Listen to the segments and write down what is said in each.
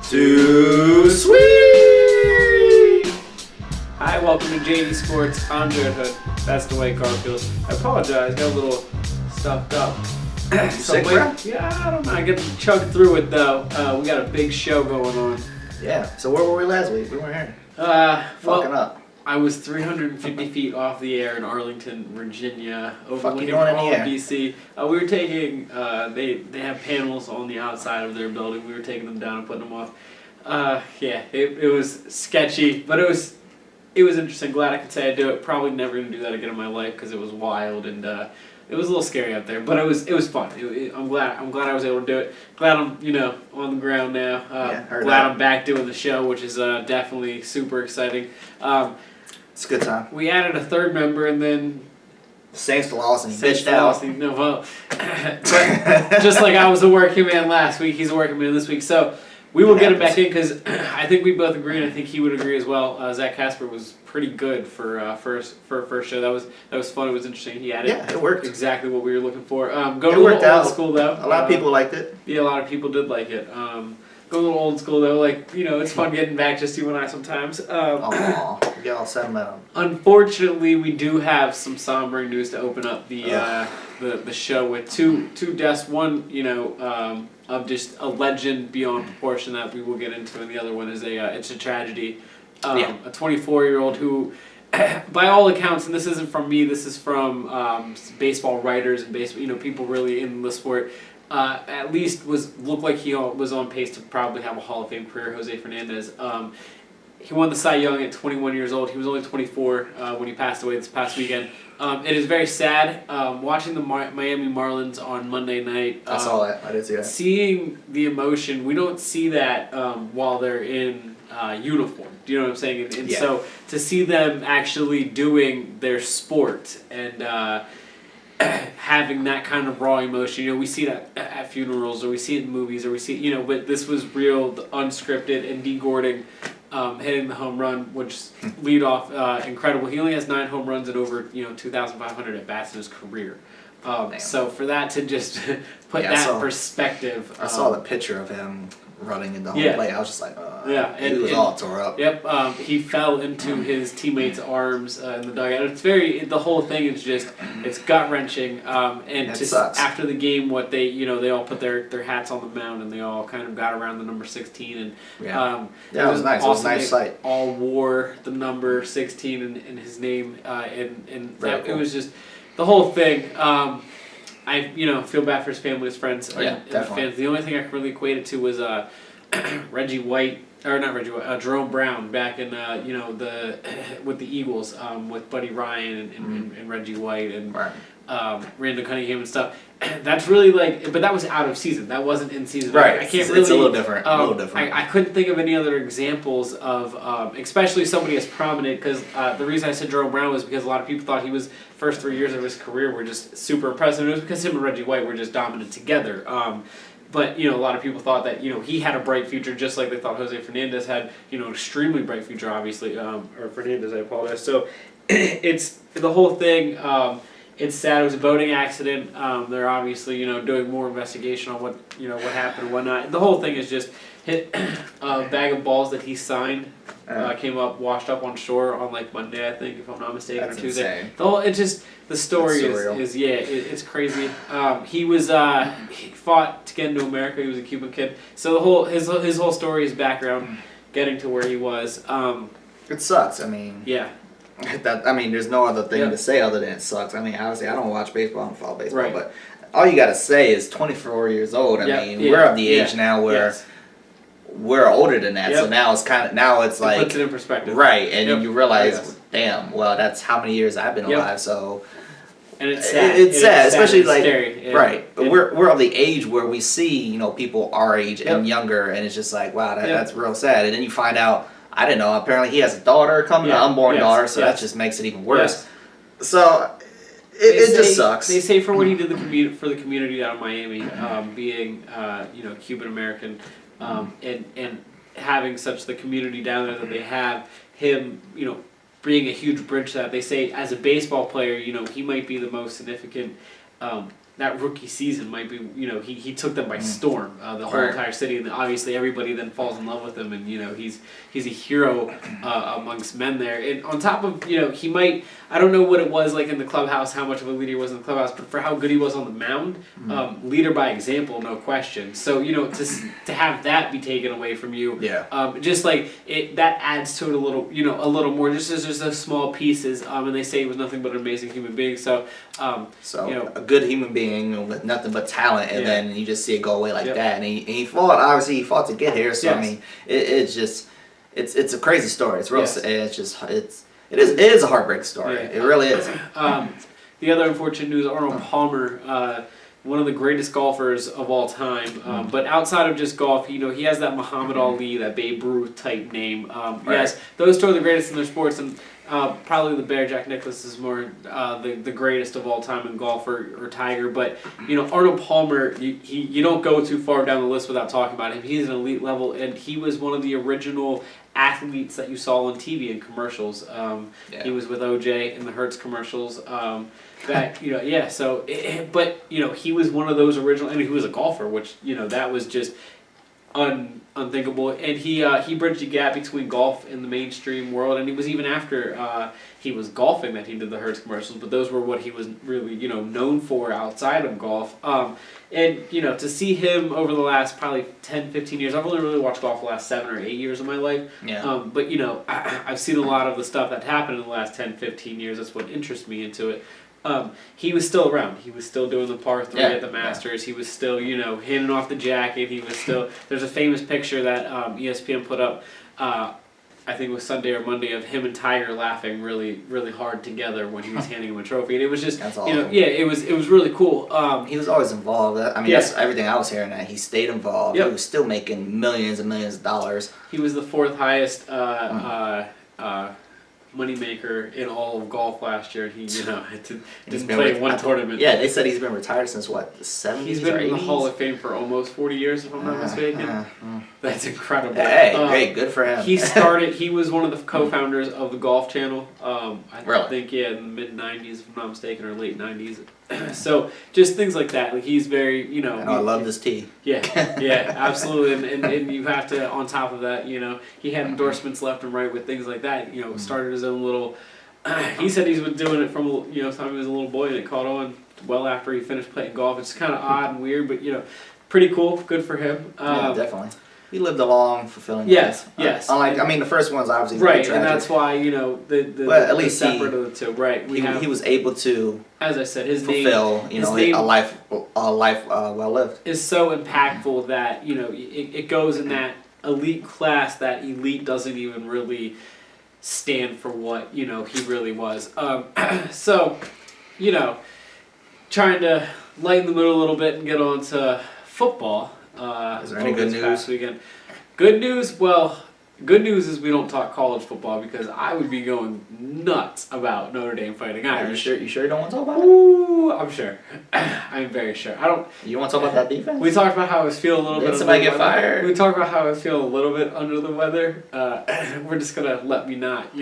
Too sweet! Hi, welcome to JD Sports. I'm Jared Hood. That's the way Garfield. I apologize, got a little stuffed up. Sick, bro? Yeah, I don't know. I get to chug through it though. We got a big show going on. Yeah, so where were we last week? We weren't here. Fucking up. I was 350 feet off the air in Arlington, Virginia, overlooking doing in the all of air? BC. We were taking, they have panels on the outside of their building. We were taking them down and putting them off. It was sketchy, but it was interesting. Glad I could say I do it. Probably never going to do that again in my life because it was wild and it was a little scary out there. But it was fun. I'm glad I was able to do it. Glad I'm on the ground now. Glad I'm back doing the show, which is definitely super exciting. It's a good time. We added a third member, and then Saints lost and he bitched out. But just like I was a working man last week, he's a working man this week. So we will get him back in because I think we both agree, and I think he would agree as well. Zach Casper was pretty good for a first show. That was fun. It was interesting. He had it worked exactly what we were looking for. It worked out. Old school though. A lot of people liked it. Yeah, a lot of people did like it. Go a little old school though, it's fun getting back just you and I sometimes. We got all sentimental. Unfortunately, we do have some sombering news to open up the show with two deaths. One, of just a legend beyond proportion that we will get into, and the other one is it's a tragedy. A 24-year-old who, by all accounts, and this isn't from me, this is from baseball writers and people really in the sport. At least looked like he was on pace to probably have a Hall of Fame career. Jose Fernandez. He won the Cy Young at 21 years old. He was only 24 when he passed away this past weekend. It is very sad. Watching the Miami Marlins on Monday night. I saw that. I did see that. Seeing the emotion, we don't see that while they're in uniform. Do you know what I'm saying? And so to see them actually doing their sport and having that kind of raw emotion, we see that at funerals, or we see it in movies, or we see but this was real, unscripted, and Dee Gordon hitting the home run, which lead off incredible. He only has 9 home runs and over 2,500 at bats in his career. So for that to just put in perspective, I saw the picture of him running in the home plate. I was just like, he was all tore up. Yep, he fell into his teammates' arms in the dugout. The whole thing is just, it's gut wrenching. And just sucks. After the game, what they all put their hats on the mound and they all kind of got around the number 16 and it was nice. It was a nice sight. All wore the number 16 in his name, and that, cool. It was just the whole thing. I feel bad for his family, his friends, and the fans. The only thing I can really equate it to was Reggie White, or not Reggie White, Jerome Brown back in with the Eagles with Buddy Ryan and Reggie White and Randall Cunningham and stuff. That's really but that was out of season. That wasn't in season. Right. I can't It's a little different. I couldn't think of any other examples of, especially somebody as prominent, because the reason I said Jerome Brown was because a lot of people thought his first 3 years of his career were just super impressive. It was because him and Reggie White were just dominant together. But a lot of people thought that he had a bright future, just like they thought Jose Fernandez had extremely bright future. Obviously, or Fernandez, I apologize. So it's the whole thing. It's sad. It was a boating accident. They're obviously, doing more investigation on what happened and whatnot. The whole thing is just hit a bag of balls that he signed. Came up, washed up on shore on Monday, I think, if I'm not mistaken, That's or Tuesday. Insane. The story it's crazy. He fought to get into America. He was a Cuban kid. So his whole story, his background, getting to where he was. It sucks. I mean. Yeah. There's no other thing to say other than it sucks. I mean, obviously, I don't watch baseball, I don't follow baseball, right. But all you got to say is 24 years old. We're of the age now where we're older than that, so now it's like puts it in perspective, right? And then you realize, damn, well, that's how many years I've been alive. So, and it's sad. It's sad, especially scary. Right? But we're of the age where we see people our age and younger, and it's just like, wow, that's real sad. And then you find out. I didn't know. Apparently, he has a daughter coming, an unborn daughter, so that just makes it even worse. Yes. So it just sucks. They say for what he did for the community down in Miami, being Cuban American, and having such the community down there that they have, him being a huge bridge to that. They say as a baseball player, he might be the most significant that rookie season might be, he took them by storm, the whole entire city, and obviously everybody then falls in love with him, and he's a hero amongst men there. And on top of he might, I don't know what it was like in the clubhouse, how much of a leader he was in the clubhouse, but for how good he was on the mound, leader by example, no question. So to have that be taken away from you, just like that adds to it a little more. Just as there's those small pieces, and they say he was nothing but an amazing human being. So a good human being with nothing but talent, and then you just see it go away like that. And he fought. Obviously, he fought to get here. So I mean, it's a crazy story. It's real. It is a heartbreak story. Yeah. It really is. The other unfortunate news: Arnold Palmer, one of the greatest golfers of all time. But outside of just golf, he has that Muhammad Ali, that Babe Ruth type name. Yes, those two are the greatest in their sports, and probably the Bear Jack Nicklaus is more the greatest of all time in golf, or Tiger. But Arnold Palmer, you don't go too far down the list without talking about him. He's an elite level, and he was one of the original athletes that you saw on TV and commercials. He was with OJ in the Hertz commercials. But he was one of those original, and he was a golfer, which that was just unthinkable. And he bridged the gap between golf and the mainstream world, and it was even after he was golfing that he did the Hertz commercials, but those were what he was really known for outside of golf. And to see him over the last probably 10, 15 years, I've only really watched golf the last 7 or 8 years of my life. But I've seen a lot of the stuff that happened in the last 10, 15 years. That's what interests me into it. He was still around. He was still doing the par 3 at the Masters. He was still, handing off the jacket. He was still. There's a famous picture that ESPN put up. I think it was Sunday or Monday, of him and Tiger laughing really, really hard together when he was handing him a trophy, and it was just, awesome. It was really cool. He was always involved. I mean, that's everything I was hearing. That he stayed involved. He was still making millions and millions of dollars. He was the 4th highest moneymaker in all of golf last year. He didn't play one tournament. Yeah, they said he's been retired since what, the 70s. He's been or 80s? In the Hall of Fame for almost 40 years, if I'm not mistaken. That's incredible. Hey, great, good for him. He was one of the co-founders of the Golf Channel. I think in the mid 90s, if I'm not mistaken, or late 90s. So just things like that. Like, he's very, And I love this tea. Yeah, absolutely. And you have to, on top of that, he had endorsements left and right with things like that. Started his own little. He said he's been doing it from time he was a little boy, and it caught on well after he finished playing golf. It's kind of odd and weird, but pretty cool. Good for him. Yeah, definitely. He lived a long, fulfilling life. Yes. Unlike, the first one's obviously right, tragic. And that's why but at least separate of the two. Right. He was able to, as I said, his fulfill name, a life well lived. Is so impactful that it goes in that elite class that elite doesn't even really stand for what he really was. So trying to lighten the mood a little bit and get on to football. Is there any good news? Past weekend. Good news? Well, good news is we don't talk college football, because I would be going nuts about Notre Dame fighting Irish. You sure you don't want to talk about it? Ooh, I'm sure. I'm very sure. You want to talk about that defense? We talked about how I was feeling a little bit. Did somebody get fired? We talked about how I was feeling a little bit under the weather. We're just gonna let me not,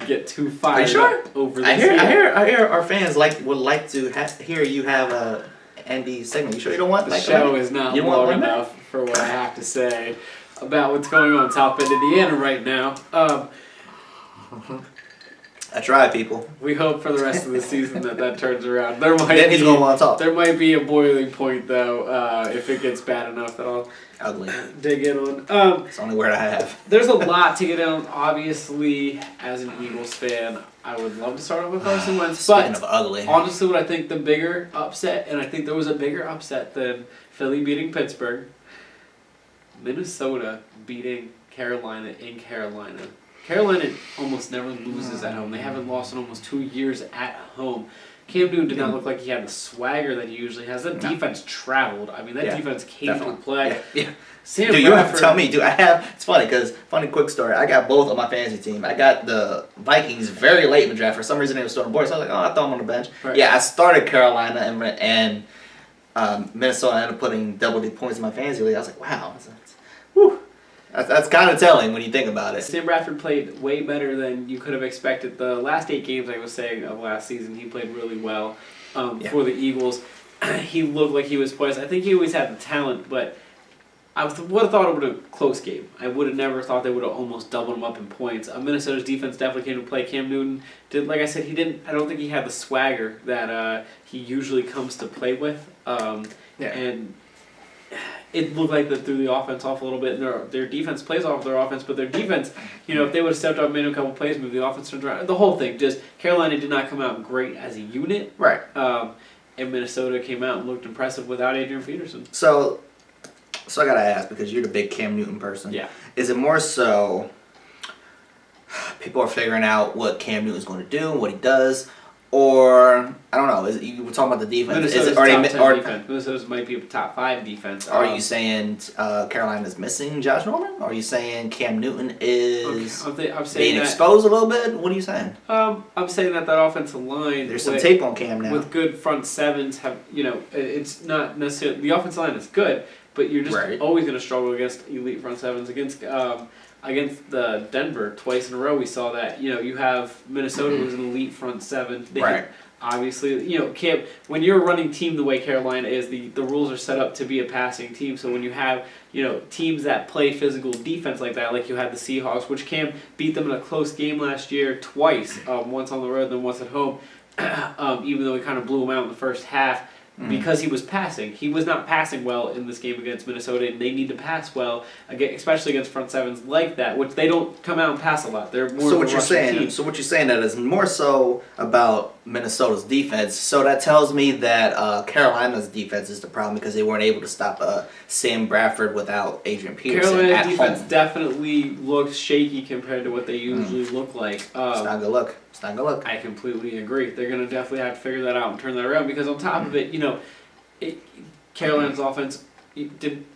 get too fired up over this. I hear our fans would like to hear you have a Andy segment. You sure you don't want the show is not long enough for what I have to say about what's going on in South Bend, Indiana right now. I tried, people. We hope for the rest of the season that turns around. Then he's gonna want to talk. There might be a boiling point though, if it gets bad enough that I'll dig in on. It's the only word I have. There's a lot to get in. Obviously, as an Eagles fan, I would love to start off with Carson Wentz. Speaking of ugly, honestly, what I think the bigger upset, and I think there was a bigger upset than Philly beating Pittsburgh, Minnesota beating Carolina in Carolina. Carolina almost never loses at home. They haven't lost in almost 2 years at home. Cam Newton did not look like he had the swagger that he usually has. That defense traveled. I mean, that defense came to play. Yeah. Sam you have to tell me. It's funny because, quick story. I got both on my fantasy team. I got the Vikings very late in the draft. For some reason, they were still on board. So I was like, I throw them on the bench. Right. Yeah, I started Carolina and Minnesota. I ended up putting double-digit points in my fantasy league. I was like, wow. That's kind of telling when you think about it. Sam Bradford played way better than you could have expected. The last 8 games, I was saying, of last season, he played really well for the Eagles. he looked like he was poised. I think he always had the talent, but I would have thought it would have been a close game. I would have never thought they would have almost doubled him up in points. Minnesota's defense definitely came to play. Cam Newton did, like I said, he didn't. I don't think he had the swagger that he usually comes to play with. And it looked like they threw the offense off a little bit. And their defense plays off their offense, but their defense, if they would have stepped up, made a couple plays, moved the offense around, the whole thing. Just Carolina did not come out great as a unit. Right. And Minnesota came out and looked impressive without Adrian Peterson. So I gotta ask, because you're the big Cam Newton person. Yeah. Is it more so people are figuring out what Cam Newton's going to do and what he does, or I don't know? You were talking about the defense. Minnesota's top 10 defense. Minnesota's might be a top 5 defense. Are you saying Carolina's missing Josh Norman? Are you saying Cam Newton is I'm saying being that, exposed a little bit? What are you saying? I'm saying that offensive line. There's some tape on Cam now. With good front sevens, it's not necessarily the offensive line is good, but you're just always going to struggle against elite front sevens. Against the Denver twice in a row, we saw that. You have Minnesota was an elite front seven. Obviously, Cam, when you're a running team the way Carolina is, the rules are set up to be a passing team. So when you have teams that play physical defense like that, like you had the Seahawks, which Cam beat them in a close game last year twice, once on the road, then once at home. Even though he kind of blew them out in the first half. Because he was passing. He was not passing well in this game against Minnesota, and they need to pass well, especially against front sevens like that, which they don't come out and pass a lot. They're more of a rushing team. So what you're saying that is more so about Minnesota's defense. So that tells me that Carolina's defense is the problem because they weren't able to stop Sam Bradford without Adrian Peterson Carolina's defense home. Definitely looks shaky compared to what they usually look like. It's not a good look. It's not a good look. I completely agree. They're going to definitely have to figure that out and turn that around because on top of it, Carolina's offense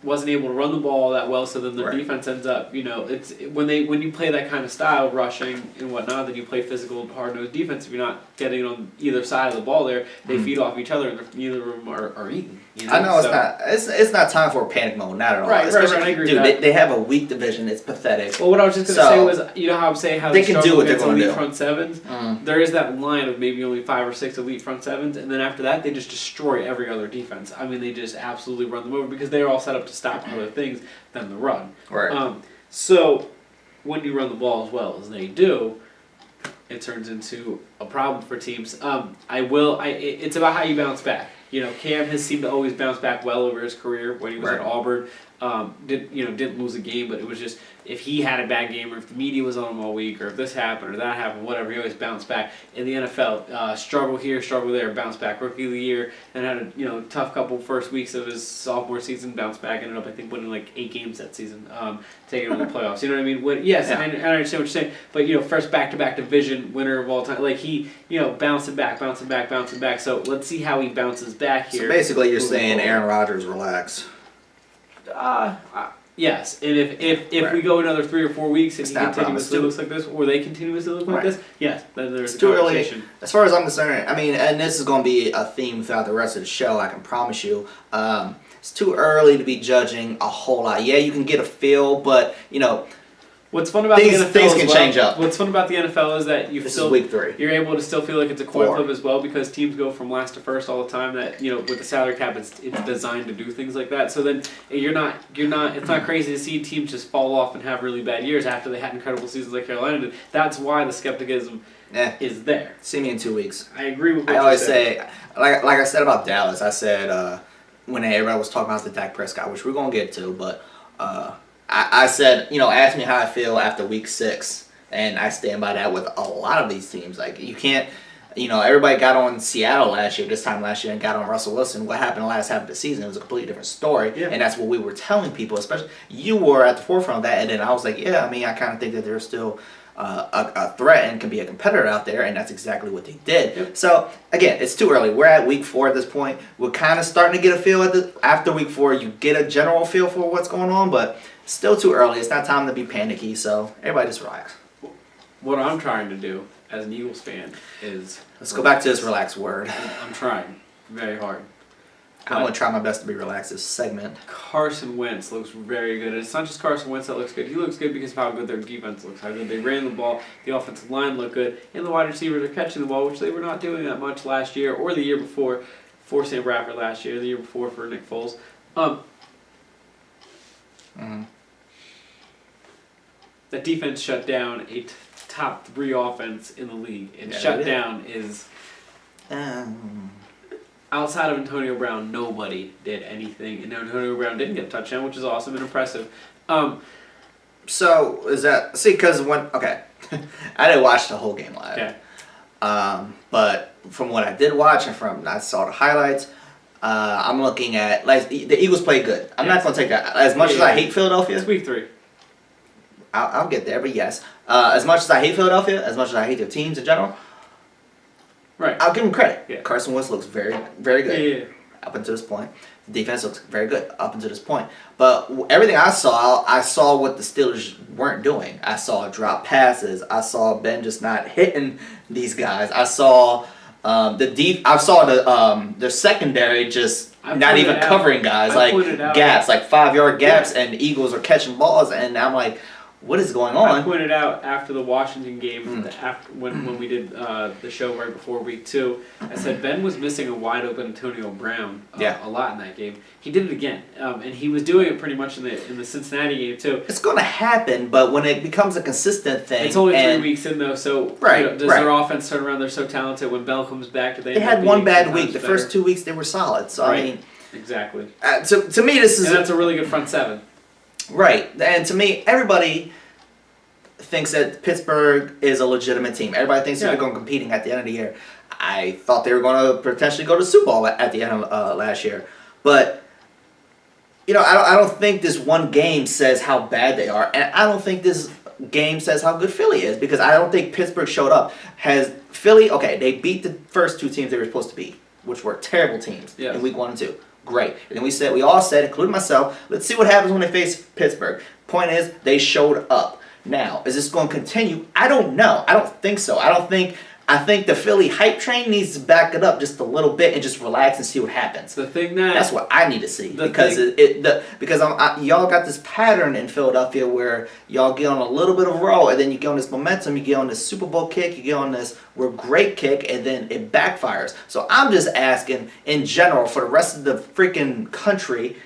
wasn't able to run the ball that well, so then their defense ends up, it's when you play that kind of style, rushing and whatnot, then you play physical, hard-nosed defense. If you're not getting on either side of the ball there, they feed off each other, and neither of them are eaten. I know it's not time for a panic mode, not at all. Right, I agree with that. They have a weak division. It's pathetic. Well, what I was just going to say was, how I'm saying how they can do what they're going to do. Front sevens. There is that line of maybe only 5 or 6 elite front sevens, and then after that, they just destroy every other defense. I mean, they just absolutely run them over because they're all set up to stop other things than the run. Right. So when you run the ball as well as they do, it turns into a problem for teams. It's about how you bounce back. Cam has seemed to always bounce back well over his career when he was at Auburn. Didn't lose a game, but it was just if he had a bad game or if the media was on him all week or if this happened or that happened, whatever, he always bounced back. In the NFL, struggle here, struggle there, bounce back. Rookie of the year, and had a tough couple first weeks of his sophomore season, bounce back. Ended up I think winning like 8 games that season, taking them to the playoffs. You know what I mean? I understand what you're saying, but first back-to-back division winner of all time, like he bouncing back. So let's see how he bounces back here. So basically, you're saying Aaron Rodgers relax. Yes, and if we go another 3 or 4 weeks and he continuously looks like this, or they continuously look like this, yes, then there's a conversation. Early. As far as I'm concerned, and this is going to be a theme throughout the rest of the show, I can promise you. It's too early to be judging a whole lot. Yeah, you can get a feel, but what's fun about things the NFL things can change up. What's fun about the NFL is that this is week 3. You're able to still feel like it's a coin flip as well because teams go from last to first all the time. That with the salary cap, it's designed to do things like that. So then you're not. It's not crazy to see teams just fall off and have really bad years after they had incredible seasons like Carolina did. That's why the skepticism is there. See me in 2 weeks. I agree with what I always say, like I said about Dallas. I said when everybody was talking about the Dak Prescott, which we're gonna get to, but. I said, ask me how I feel after week 6, and I stand by that with a lot of these teams. Like, you can't, everybody got on Seattle this time last year, and got on Russell Wilson. What happened the last half of the season? It was a completely different story, and that's what we were telling people, especially you were at the forefront of that, and then I was like, I kind of think that there's still a threat and can be a competitor out there, and that's exactly what they did. Yep. So, again, it's too early. We're at week 4 at this point. We're kind of starting to get a feel after week 4. You get a general feel for what's going on, but still too early. It's not time to be panicky, so everybody just relax. What I'm trying to do as an Eagles fan is... Let's go back to this relaxed word. I'm trying very hard. I'm going to try my best to be relaxed this segment. Carson Wentz looks very good. It's not just Carson Wentz that looks good. He looks good because of how good their defense looks, how good they ran the ball, the offensive line looked good, and the wide receivers are catching the ball, which they were not doing that much last year or the year before. for Sam Bradford last year, the year before for Nick Foles. That defense shut down a top 3 offense in the league, and shut down is outside of Antonio Brown, nobody did anything, and Antonio Brown didn't get a touchdown, which is awesome and impressive. So is that because I didn't watch the whole game live. Okay. But from what I did watch and from I saw the highlights, I'm looking at like the Eagles played good. I'm not going to take that as much as I hate Philadelphia. It's week 3. I'll get there, but yes, as much as I hate Philadelphia, as much as I hate their teams in general, right? I'll give them credit. Yeah. Carson Wentz looks very, very good. Yeah. Up until this point, the defense looks very good up until this point. But everything I saw what the Steelers weren't doing. I saw drop passes. I saw Ben just not hitting these guys. I saw their secondary just not even covering guys, like gaps, like 5-yard gaps, and the Eagles are catching balls, and I'm like, what is going on? I pointed out after the Washington game, after when we did the show right before week 2, I said Ben was missing a wide open Antonio Brown a lot in that game. He did it again, and he was doing it pretty much in the Cincinnati game too. It's going to happen, but when it becomes a consistent thing, it's only 3 weeks in though. So does their offense turn around? They're so talented. When Bell comes back, they had one bad week. The first 2 weeks they were solid. So right. I mean, exactly. To me, this is that's a really good front 7. Right, and to me, everybody thinks that Pittsburgh is a legitimate team. Everybody thinks they're going to competing at the end of the year. I thought they were going to potentially go to the Super Bowl at the end of last year. But, I don't think this one game says how bad they are. And I don't think this game says how good Philly is. Because I don't think Pittsburgh showed up. They beat the first 2 teams they were supposed to beat, which were terrible teams in week 1 and 2. Great. And then we all said, including myself, let's see what happens when they face Pittsburgh. Point is, they showed up. Now, is this going to continue? I don't know. I don't think so. I think the Philly hype train needs to back it up just a little bit and just relax and see what happens. That's what I need to see because y'all got this pattern in Philadelphia where y'all get on a little bit of a roll and then you get on this momentum, you get on this Super Bowl kick, you get on this we're great kick, and then it backfires. So I'm just asking in general for the rest of the freaking country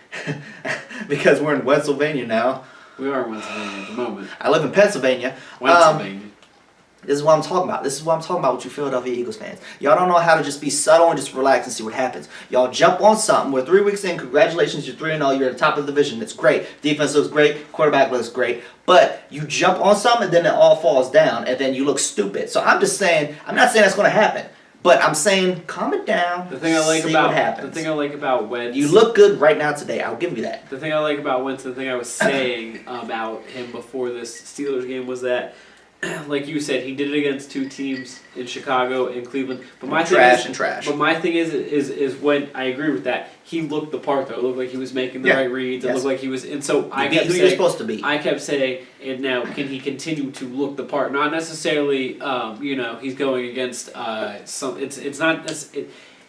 because we're in Pennsylvania now. We are in Pennsylvania at the moment. I live in Pennsylvania. This is what I'm talking about. This is what I'm talking about with you Philadelphia Eagles fans. Y'all don't know how to just be subtle and just relax and see what happens. Y'all jump on something. We're 3 weeks in. Congratulations, you're 3-0. You're at the top of the division. It's great. Defense looks great. Quarterback looks great. But you jump on something and then it all falls down and then you look stupid. So I'm just saying, I'm not saying that's going to happen. But I'm saying, calm it down. The thing I like about Wentz. You look good right now today. I'll give you that. The thing I like about Wentz, the thing I was saying about him before this Steelers game was that, like you said, he did it against 2 teams in Chicago and Cleveland. But my trash. But my thing is when I agree with that, he looked the part though. It looked like he was making the right reads. It looked like he was, and so I kept saying, you're supposed to be. I kept saying, and now can he continue to look the part? Not necessarily, he's going against some. It's not.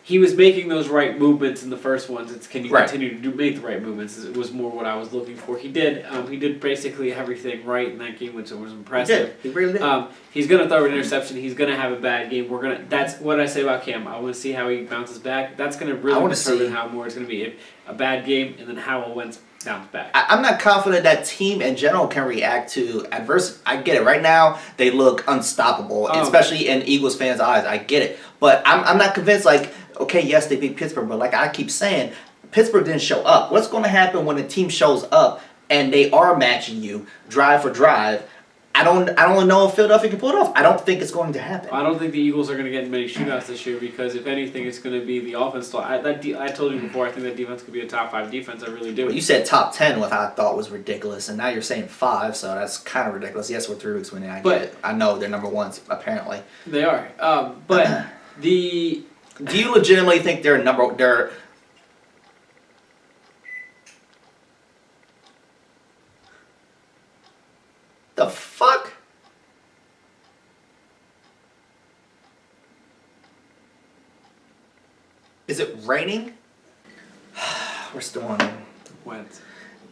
He was making those right movements in the first ones. It's can you continue to make the right movements? It was more what I was looking for. He did. He did basically everything right in that game, which was impressive. He really did. He's gonna throw an interception. He's gonna have a bad game. That's what I say about Cam. I want to see how he bounces back. That's gonna really determine how more it's gonna be. A bad game and then how it went bounce back. I'm not confident that team in general can react to adversity. I get it. Right now, they look unstoppable, especially in Eagles fans' eyes. I get it. But I'm not convinced, okay, yes, they beat Pittsburgh, but like I keep saying, Pittsburgh didn't show up. What's going to happen when a team shows up and they are matching you drive for drive? I don't know if Philadelphia can pull it off. I don't think it's going to happen. I don't think the Eagles are going to get many shootouts this year because if anything, it's going to be the offense. I told you before, I think that defense could be a top 5 defense. I really do. Well, you said top 10, which I thought was ridiculous, and now you're saying 5, so that's kind of ridiculous. Yes, we're 3 weeks winning. I get it. I know they're number 1s apparently. They are, but the. Do you legitimately think they're the fuck? Is it raining? We're still on Wentz.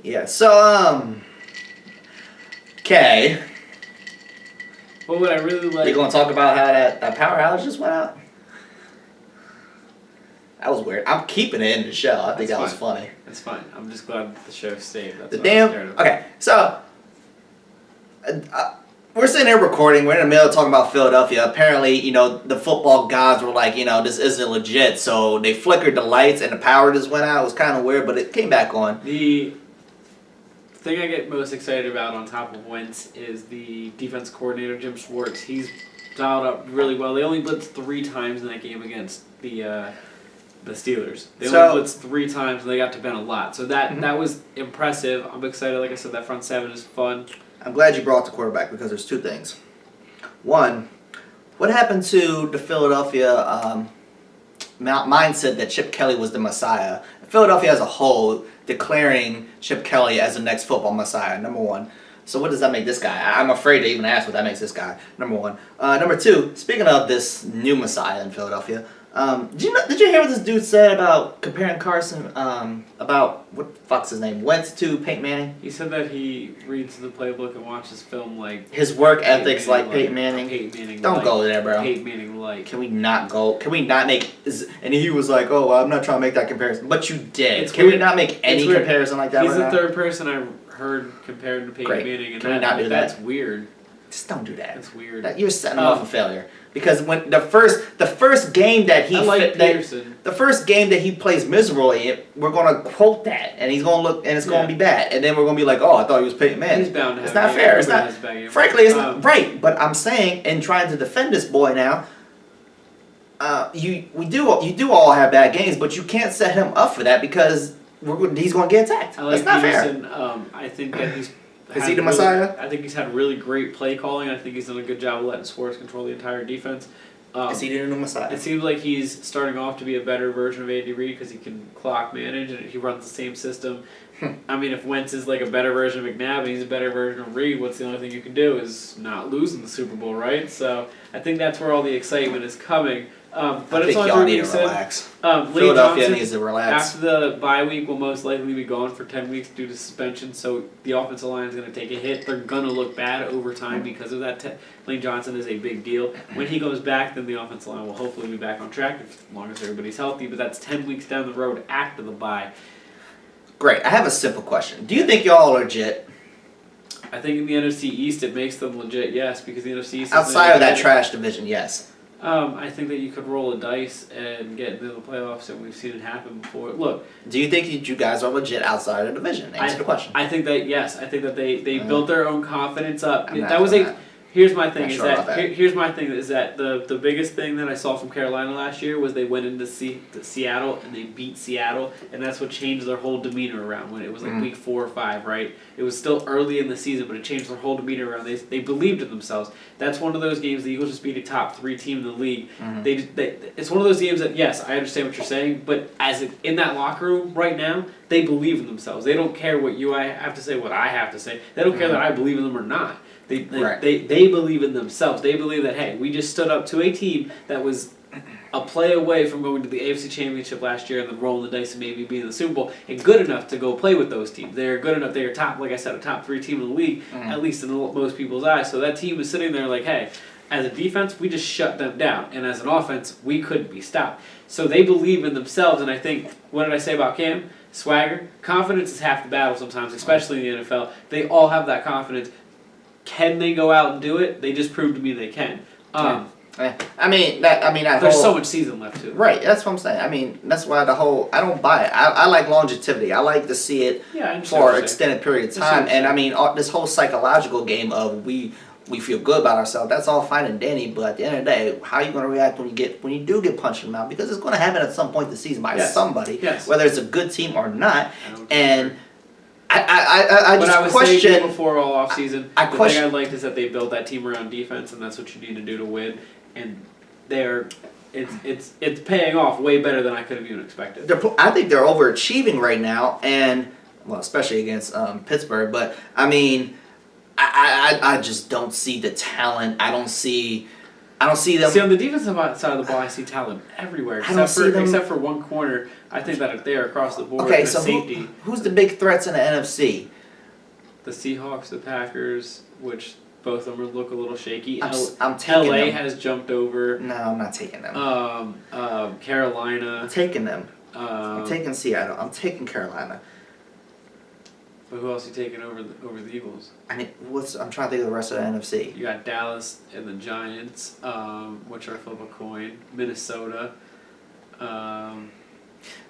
Yeah, so okay. What would I really like? You gonna talk about how that power outage just went out? That was weird. I'm keeping it in the show. I think that was funny. It's fine. I'm just glad the show stayed. That's Okay, so we're sitting here recording. We're in the middle of talking about Philadelphia. Apparently, the football gods were like, this isn't legit. So they flickered the lights and the power just went out. It was kind of weird, but it came back on. The thing I get most excited about on top of Wentz is the defense coordinator, Jim Schwartz. He's dialed up really well. They only blitzed 3 times in that game against the Steelers. They only blitzed 3 times and they got to Ben a lot. So that was impressive. I'm excited. Like I said, that front 7 is fun. I'm glad you brought the quarterback because there's 2 things. One, what happened to the Philadelphia mindset that Chip Kelly was the Messiah? Philadelphia as a whole declaring Chip Kelly as the next football Messiah, number 1. So what does that make this guy? I'm afraid to even ask what that makes this guy, number 1. Number 2, speaking of this new Messiah in Philadelphia, did you hear what this dude said about comparing Carson, about, what the fuck's his name, Wentz to Peyton Manning? He said that he reads the playbook and watches film like... His work ethics like Peyton Manning. Peyton Manning. Don't go there, bro. Peyton Manning like. Can we not make... And he was like, oh, I'm not trying to make that comparison. But you did. Can we not make any comparison like that? He's the 3rd person I heard compared to Peyton Manning. And Can we not do that? That's weird. Just don't do that. That's weird. You're setting him up for failure. Because when the first game that he the first game that he plays miserably, we're gonna quote that, and he's gonna look, and it's gonna be bad, and then we're gonna be like, oh, I thought he was Peyton Manning. He's bound to have it's not fair. It's not. Frankly, it's not right. But I'm saying, and trying to defend this boy now, you do all have bad games, but you can't set him up for that because he's gonna get attacked. That's not fair. I think that he's. Is he the Messiah? I think he's had really great play calling. I think he's done a good job of letting Schwartz control the entire defense. Is he the new Messiah? It seems like he's starting off to be a better version of Andy Reid because he can clock manage and he runs the same system. I mean, if Wentz is like a better version of McNabb and he's a better version of Reid, what's the only thing you can do is not lose in the Super Bowl, right? So I think that's where all the excitement is coming. But it's y'all need to relax. Philadelphia needs to relax. After the bye week, will most likely be gone for 10 weeks due to suspension, so the offensive line is going to take a hit. They're going to look bad over time because of that. Lane Johnson is a big deal. When he goes back, then the offensive line will hopefully be back on track as long as everybody's healthy, but that's 10 weeks down the road after the bye. Great. I have a simple question. Do you think y'all are legit? I think in the NFC East it makes them legit, yes, because the NFC East outside of that trash division, yes. I think that you could roll a dice and get into the playoffs, and we've seen it happen before. Look, do you think you guys are legit outside of the division? Answer the question. I think that yes. I think that they built their own confidence up. Here's Here's my thing is that the biggest thing that I saw from Carolina last year was they went into Seattle and they beat Seattle, and that's what changed their whole demeanor around when it was like week 4 or 5, right? It was still early in the season, but it changed their whole demeanor around. They believed in themselves. That's one of those games the Eagles just beat a top 3 team in the league. It's one of those games that, yes, I understand what you're saying, but in that locker room right now, they believe in themselves. They don't care what I have to say, what I have to say. They don't care that I believe in them or not. They believe in themselves. They believe that, hey, we just stood up to a team that was a play away from going to the AFC Championship last year and then rolling the dice and maybe being in the Super Bowl, and good enough to go play with those teams. They're good enough. They're top, like I said, a top 3 team in the league, at least in most people's eyes. So that team is sitting there like, hey, as a defense, we just shut them down. And as an offense, we couldn't be stopped. So they believe in themselves, and I think, what did I say about Cam? Swagger. Confidence is half the battle sometimes, especially in the NFL. They all have that confidence. Can they go out and do it? They just proved to me they can. There's so much season left too. Right, that's what I'm saying. I mean, that's why I don't buy it. I like longevity. I like to see it for an extended period of time. And I mean, this whole psychological game of we feel good about ourselves, that's all fine and dandy, but at the end of the day, how are you going to react when you do get punched in the mouth? Because it's going to happen at some point this season by somebody, whether it's a good team or not. And I just question before all off season. The thing I liked is that they built that team around defense, and that's what you need to do to win. And it's paying off way better than I could have even expected. I think they're overachieving right now, and especially against Pittsburgh. But I mean, I just don't see the talent. I don't see them. See, on the defensive side of the ball, I see talent everywhere, except for one corner. I think that they are across the board. Okay, so who's the big threats in the NFC? The Seahawks, the Packers, which Both of them look a little shaky. I'm taking LA them. has jumped over. No, I'm not taking them. Carolina. I'm taking them. I'm taking Seattle. I'm taking Carolina. But who else are you taking over the Eagles? I'm trying to think of the rest of the NFC. You got Dallas and the Giants, which are flip a coin. Minnesota.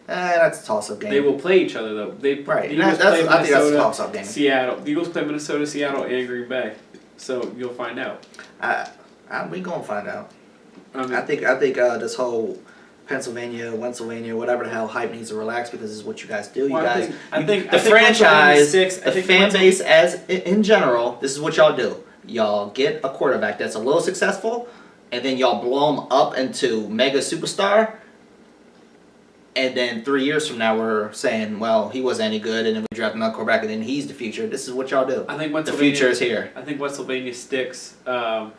That's a toss-up game. They will play each other though. I think that's a toss-up game. Seattle. The Eagles play Minnesota, Seattle, and Green Bay. So you'll find out. We gonna find out. I think this whole Pennsylvania, whatever the hell hype needs to relax because this is what you guys do. I think the franchise, the fan base as in general, this is what y'all do. Y'all get a quarterback that's a little successful, and then y'all blow him up into mega superstar. And then 3 years from now, we're saying, well, he wasn't any good, and then we draft another quarterback, and then he's the future. This is what y'all do. I think the future is here. I think Pennsylvania sticks. So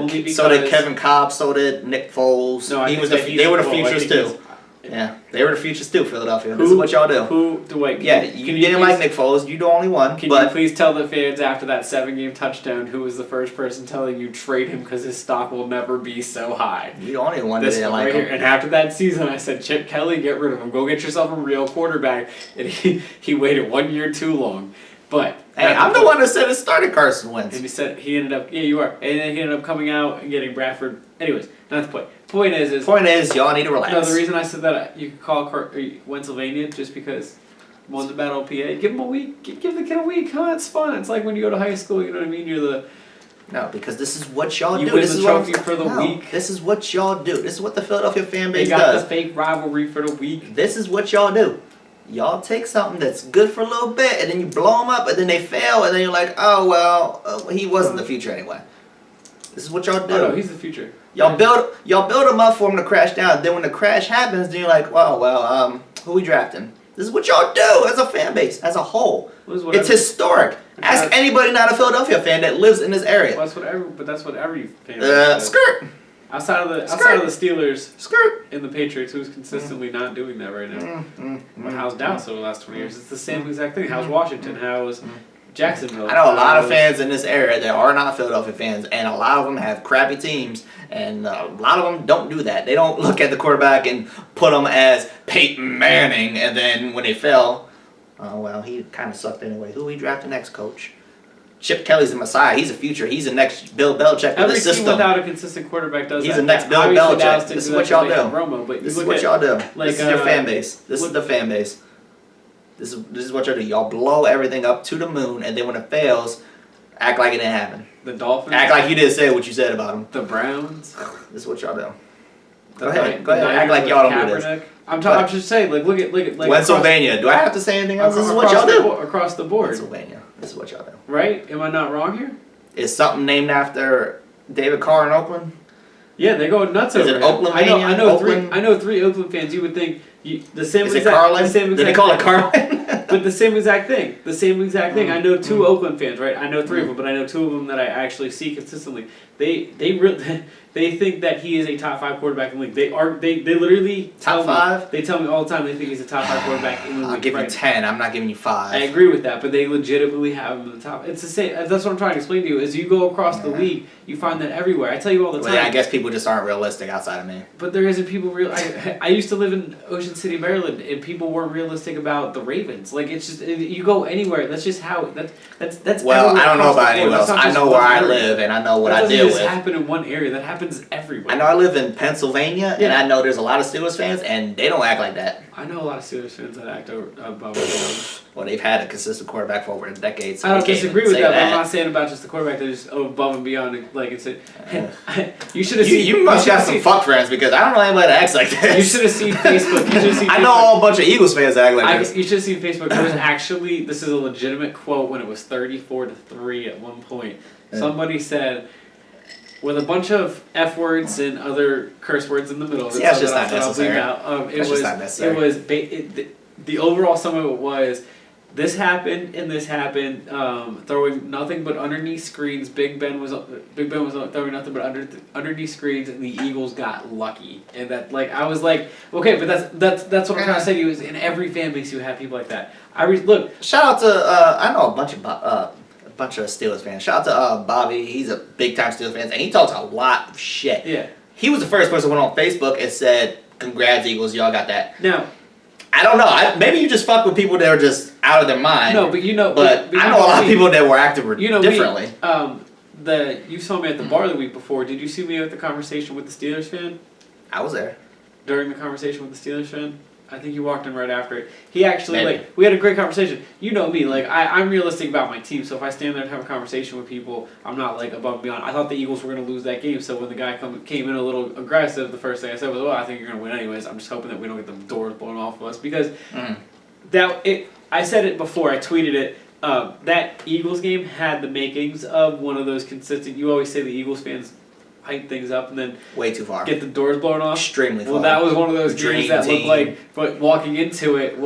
did Kevin Cobb. So did Nick Foles. No, they were the futures too. Yeah, they were the futures too, Philadelphia. This is what y'all do. You didn't like Nick Foles. You the only one. Can you please tell the fans after that 7-game touchdown who was the first person telling you trade him because his stock will never be so high? You the only one that didn't like him. And after that season, I said, Chip Kelly, get rid of him. Go get yourself a real quarterback. And he waited 1 year too long. But hey, I'm the one that said it started Carson Wentz. And he ended up. Yeah, you are. And then he ended up coming out and getting Bradford. Anyways, not the point. Point is, y'all need to relax. No, the reason I said that you could call Pennsylvania just because won the Battle of PA. Give him a week. Give the kid a week. Huh? It's fun. It's like when you go to high school. You know what I mean? No, because this is what y'all do. You win the trophy for the week. This is what y'all do. This is what the Philadelphia fan base does. They got the fake rivalry for the week. This is what y'all do. Y'all take something that's good for a little bit, and then you blow them up, and then they fail, and then you're like, oh, well, he wasn't the future anyway. This is what y'all do. Oh, no, he's the future. Y'all build him up for him to crash down. Then when the crash happens, then you're like, well, who we drafting? This is what y'all do as a fan base, as a whole. It's historic. Ask anybody not a Philadelphia fan that lives in this area. Well, that's what every fan does. Skirt. Outside of the Steelers and the Patriots, who's consistently not doing that right now. Well, how's Dallas over the last 20 years? It's the same exact thing. How's Washington? How's Jacksonville? I know a lot of fans in this area that are not Philadelphia fans, and a lot of them have crappy teams, and a lot of them don't do that. They don't look at the quarterback and put him as Peyton Manning, and then when they fail, oh, well, he kind of sucked anyway. Who we drafted next, coach? Chip Kelly's the Messiah. He's a future. He's the next Bill Belichick of the system. Every team without a consistent quarterback does that. He's the next Bill Belichick. This is what y'all do. Romo, but this is what y'all do. This is your fan base. This is the fan base. This is what y'all do. Y'all blow everything up to the moon, and then when it fails, act like it didn't happen. The Dolphins. Act like you didn't say what you said about them. The Browns. This is what y'all do. Go ahead. Act like y'all don't do this. I'm just saying. Look at Pennsylvania. Do I have to say anything else? This is what y'all do. Across the board. Pennsylvania. This is what y'all do. Right? Am I not wrong here? Is something named after David Carr in Oakland? Yeah, they go nuts over it. Oakland? I know three Oakland fans. You would think the same Is exact. It Carlin? The same exact. Did they call it Carlin? But the same exact thing. The same exact thing. I know 2 Oakland fans, right? I know 3 of them, but I know 2 of them that I actually see consistently. They think that he is a top 5 quarterback in the league. They literally top 5. They tell me all the time they think he's a top 5 quarterback in the league. I'll give you 10. I'm not giving you 5. I agree with that, but they legitimately have him at the top. It's the same. That's what I'm trying to explain to you. As you go across the league, you find that everywhere. I tell you all the time. Yeah, I guess people just aren't realistic outside of me. But there isn't people real. I used to live in Ocean City, Maryland, and people weren't realistic about the Ravens. Like it's just you go anywhere. That's just how that's. Well, I don't know about anyone else. I know where I live, and I know what I deal with. That doesn't happen in one area. That happens everywhere. I know I live in Pennsylvania, and I know there's a lot of Steelers fans, and they don't act like that. I know a lot of Steelers fans that act above them. Well, they've had a consistent quarterback for over a decade. So I don't disagree with that, but I'm not saying about just the quarterback. They're just above and beyond. Like it's you should have seen. You must have some fuck friends because I don't know anybody that acts like this. You should have seen Facebook. I know a whole bunch of Eagles fans that act like this. You should have seen Facebook. There was actually this is a legitimate quote when it was 34-3 at one point. Somebody said. With a bunch of F words and other curse words in the middle. Yeah, it's just not necessary. The overall sum of it was, this happened and this happened. Throwing nothing but underneath screens. Big Ben was throwing nothing but underneath screens, and the Eagles got lucky. And that I was like, okay, but that's what I'm trying to say to you is in every fan base you have people like that. Look. Shout out to I know a bunch of bunch of Steelers fans. Shout out to Bobby. He's a big-time Steelers fan, and he talks a lot of shit. Yeah. He was the first person who went on Facebook and said, "Congrats, Eagles, y'all got that." Now, I don't know. Maybe you just fuck with people that are just out of their mind. No, but But I know a lot of people that were acting differently. You saw me at the bar the week before. Did you see me at the conversation with the Steelers fan? I was there. During the conversation with the Steelers fan? I think you walked in right after it. He actually, we had a great conversation. You know me, I'm realistic about my team, so if I stand there and have a conversation with people, I'm not, above and beyond. I thought the Eagles were going to lose that game, so when the guy came in a little aggressive, the first thing I said was, well, I think you're going to win anyways. I'm just hoping that we don't get the doors blown off of us, because I said it before, I tweeted it, that Eagles game had the makings of one of those consistent, you always say the Eagles fans hype things up and then way too far. Get the doors blown off. Extremely far. Well, that was one of those games that looked like, but walking into it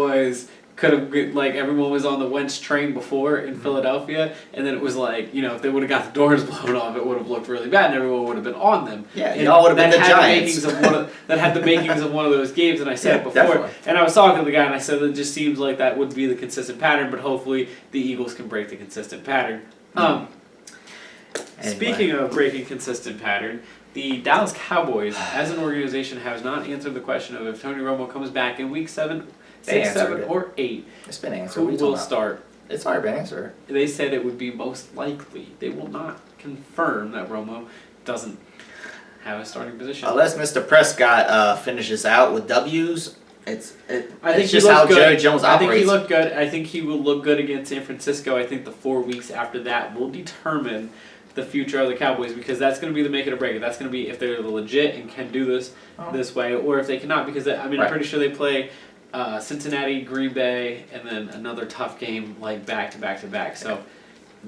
could have everyone was on the Wentz train before in Philadelphia, and then it was if they would have got the doors blown off, it would have looked really bad, and everyone would have been on them. Yeah, y'all would have been the Giants. That had the makings of one of those games, and I said it before. Definitely. And I was talking to the guy, and I said it just seems like that would be the consistent pattern, but hopefully the Eagles can break the consistent pattern. Anyway. Speaking of breaking consistent pattern, the Dallas Cowboys, as an organization, has not answered the question of if Tony Romo comes back in Week 7, 6, 7, or 8, it's been answered. who will start? It's already been answered. They said it would be most likely. They will not confirm that Romo doesn't have a starting position. Unless Mr. Prescott finishes out with W's, it's just he how good. Jerry Jones operates. I think he looked good. I think he will look good against San Francisco. I think the 4 weeks after that will determine the future of the Cowboys, because that's going to be the make it or break it. That's going to be if they're legit and can do this way, or if they cannot. Because I'm pretty sure they play Cincinnati, Green Bay, and then another tough game back to back to back. So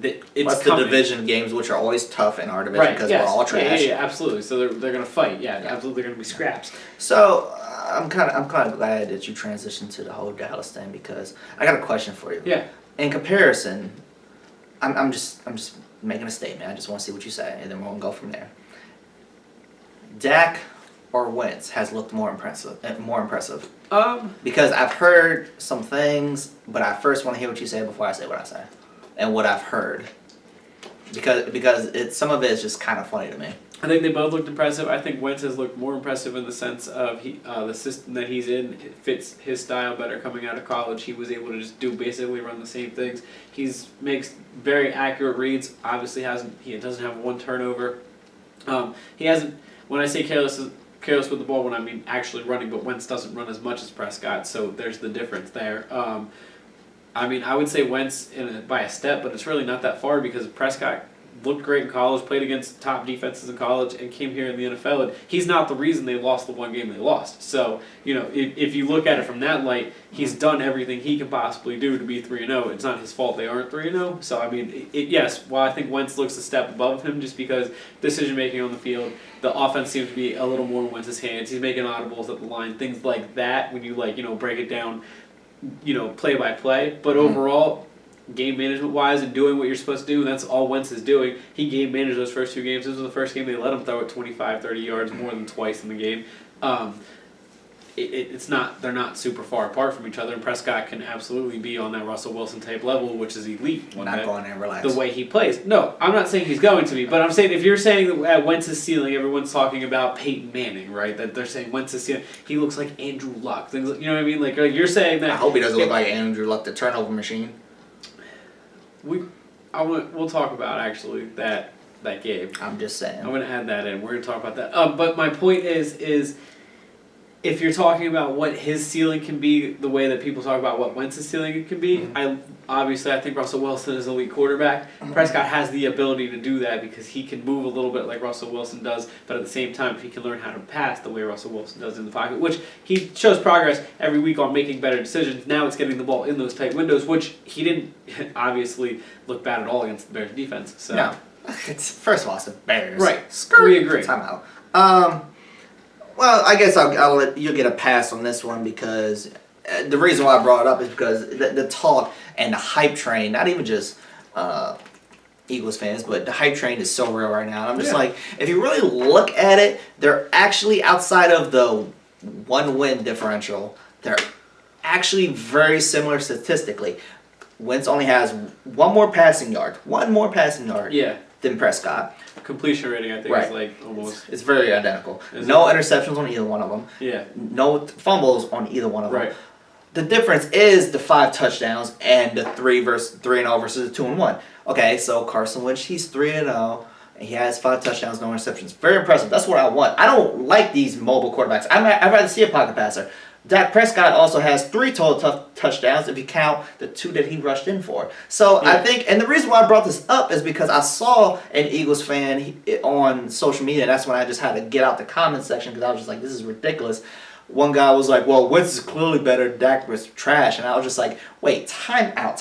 it's the division games, which are always tough in our division because we're all trash. Yeah, absolutely. So they're going to fight. Yeah, absolutely. They're going to be scraps. So I'm kind of glad that you transitioned to the whole Dallas thing, because I got a question for you. Yeah. In comparison, I'm just making a statement. I just want to see what you say, and then we'll go from there. Dak or Wentz has looked more impressive. Because I've heard some things, but I first want to hear what you say before I say what I say, and what I've heard. Because some of it is just kind of funny to me. I think they both looked impressive. I think Wentz has looked more impressive in the sense of the system that he's in fits his style better coming out of college. He was able to just basically run the same things. Makes very accurate reads. Obviously he doesn't have one turnover. He hasn't. When I say careless with the ball, when I mean actually running, but Wentz doesn't run as much as Prescott, so there's the difference there. I would say Wentz by a step, but it's really not that far because Prescott looked great in college, played against top defenses in college, and came here in the NFL. And he's not the reason they lost the one game they lost. So, if you look at it from that light, he's done everything he can possibly do to be 3-0. It's not his fault they aren't 3-0. So, yes, while I think Wentz looks a step above him just because decision-making on the field, the offense seems to be a little more in Wentz's hands. He's making audibles at the line, things like that when you, break it down, play by play. But overall, game management wise and doing what you're supposed to do, and that's all Wentz is doing. He game managed those first 2 games. This was the first game they let him throw it 25, 30 yards more than twice in the game. They're not super far apart from each other, and Prescott can absolutely be on that Russell Wilson type level, which is elite. Not going there, relax. The way he plays. No, I'm not saying he's going to be, but I'm saying if you're saying that at Wentz's ceiling, everyone's talking about Peyton Manning, right? That they're saying Wentz's ceiling, he looks like Andrew Luck. Things, you know what I mean? Like you're saying that. I hope he doesn't look like Andrew Luck, the turnover machine. We'll talk about actually that game. I'm just saying. I'm going to add that in. We're going to talk about that. But my point is if you're talking about what his ceiling can be, the way that people talk about what Wentz's ceiling can be, I think Russell Wilson is an elite quarterback. Prescott has the ability to do that because he can move a little bit like Russell Wilson does, but at the same time, if he can learn how to pass the way Russell Wilson does in the pocket, which he shows progress every week on making better decisions. Now it's getting the ball in those tight windows, which he didn't obviously look bad at all against the Bears defense. So. No. First of all, it's the Bears. Right. We agree. Time out. Well, I guess I'll let you get a pass on this one because the reason why I brought it up is because the talk and the hype train, not even just Eagles fans, but the hype train is so real right now. And I'm just like, if you really look at it, they're actually outside of the 1-win differential. They're actually very similar statistically. Wentz only has one more passing yard Yeah. than Prescott. Completion rating, I think, is like almost. It's very identical. No interceptions on either one of them. Yeah. No fumbles on either one of them. Right. The difference is the 5 touchdowns and the 3-0 versus the 2-1. Okay, so Carson Wentz, he's 3-0. And he has 5 touchdowns, no interceptions. Very impressive. That's what I want. I don't like these mobile quarterbacks. I'd rather see a pocket passer. Dak Prescott also has 3 total touchdowns if you count the 2 that he rushed in for. So I think, and the reason why I brought this up is because I saw an Eagles fan on social media, and that's when I just had to get out the comment section because I was just like, this is ridiculous. One guy was like, well, Wentz is clearly better. Dak was trash. And I was just like, wait, time out.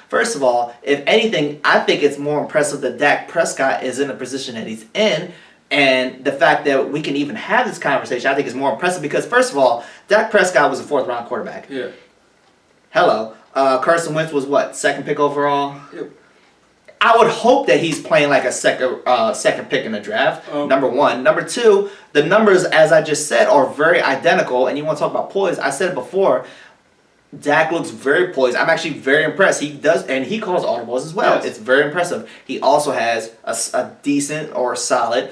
First of all, if anything, I think it's more impressive that Dak Prescott is in the position that he's in. And the fact that we can even have this conversation, I think is more impressive because, first of all, Dak Prescott was a 4th-round quarterback. Yeah. Hello. Carson Wentz was what, 2nd pick overall? Yep. I would hope that he's playing like a second pick in the draft, number 1. Number 2, the numbers, as I just said, are very identical. And you want to talk about poise, I said it before, Dak looks very poised. I'm actually very impressed. He does, and he calls audibles as well. Yes. It's very impressive. He also has a decent or solid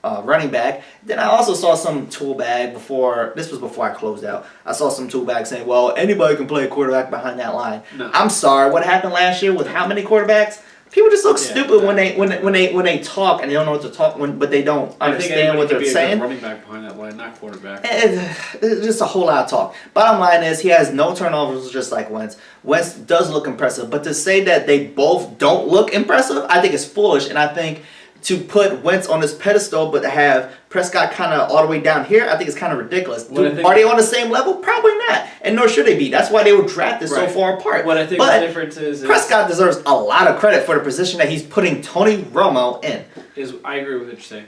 running back. Then I also saw some tool bag before. This was before I closed out. I saw some tool bag saying, "Well, anybody can play a quarterback behind that line." No. I'm sorry. What happened last year with how many quarterbacks? People just look stupid when they talk and they don't know what to talk but they don't understand what they're saying. Running back behind that line, not quarterback. It's just a whole lot of talk. Bottom line is he has no turnovers, just like Wentz. Wentz does look impressive, but to say that they both don't look impressive, I think is foolish. And I think to put Wentz on this pedestal but have Prescott kind of all the way down here, I think it's kind of ridiculous. Are they on the same level? Probably not. And nor should they be. That's why they were drafted so far apart. What I think the difference is Prescott deserves a lot of credit for the position that he's putting Tony Romo in. I agree with what you're saying.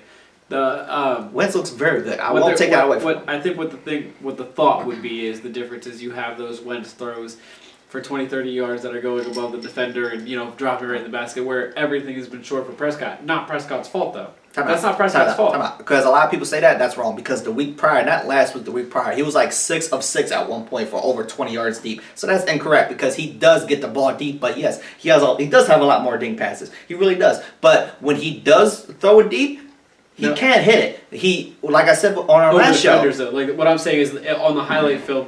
The Wentz looks very good. I won't take that away from him. I think what the thought would be is the difference is you have those Wentz throws for 20, 30 yards that are going above the defender and, dropping right in the basket where everything has been short for Prescott. Not Prescott's fault, though. That's not Prescott's fault. Because a lot of people say that's wrong. Because the week prior, not last week, the week prior, he was like 6 of 6 at one point for over 20 yards deep. So that's incorrect because he does get the ball deep. But yes, he does have a lot more dink passes. He really does. But when he does throw it deep, he can't hit it. He, like I said on our last show. Though. Like what I'm saying is on the highlight film,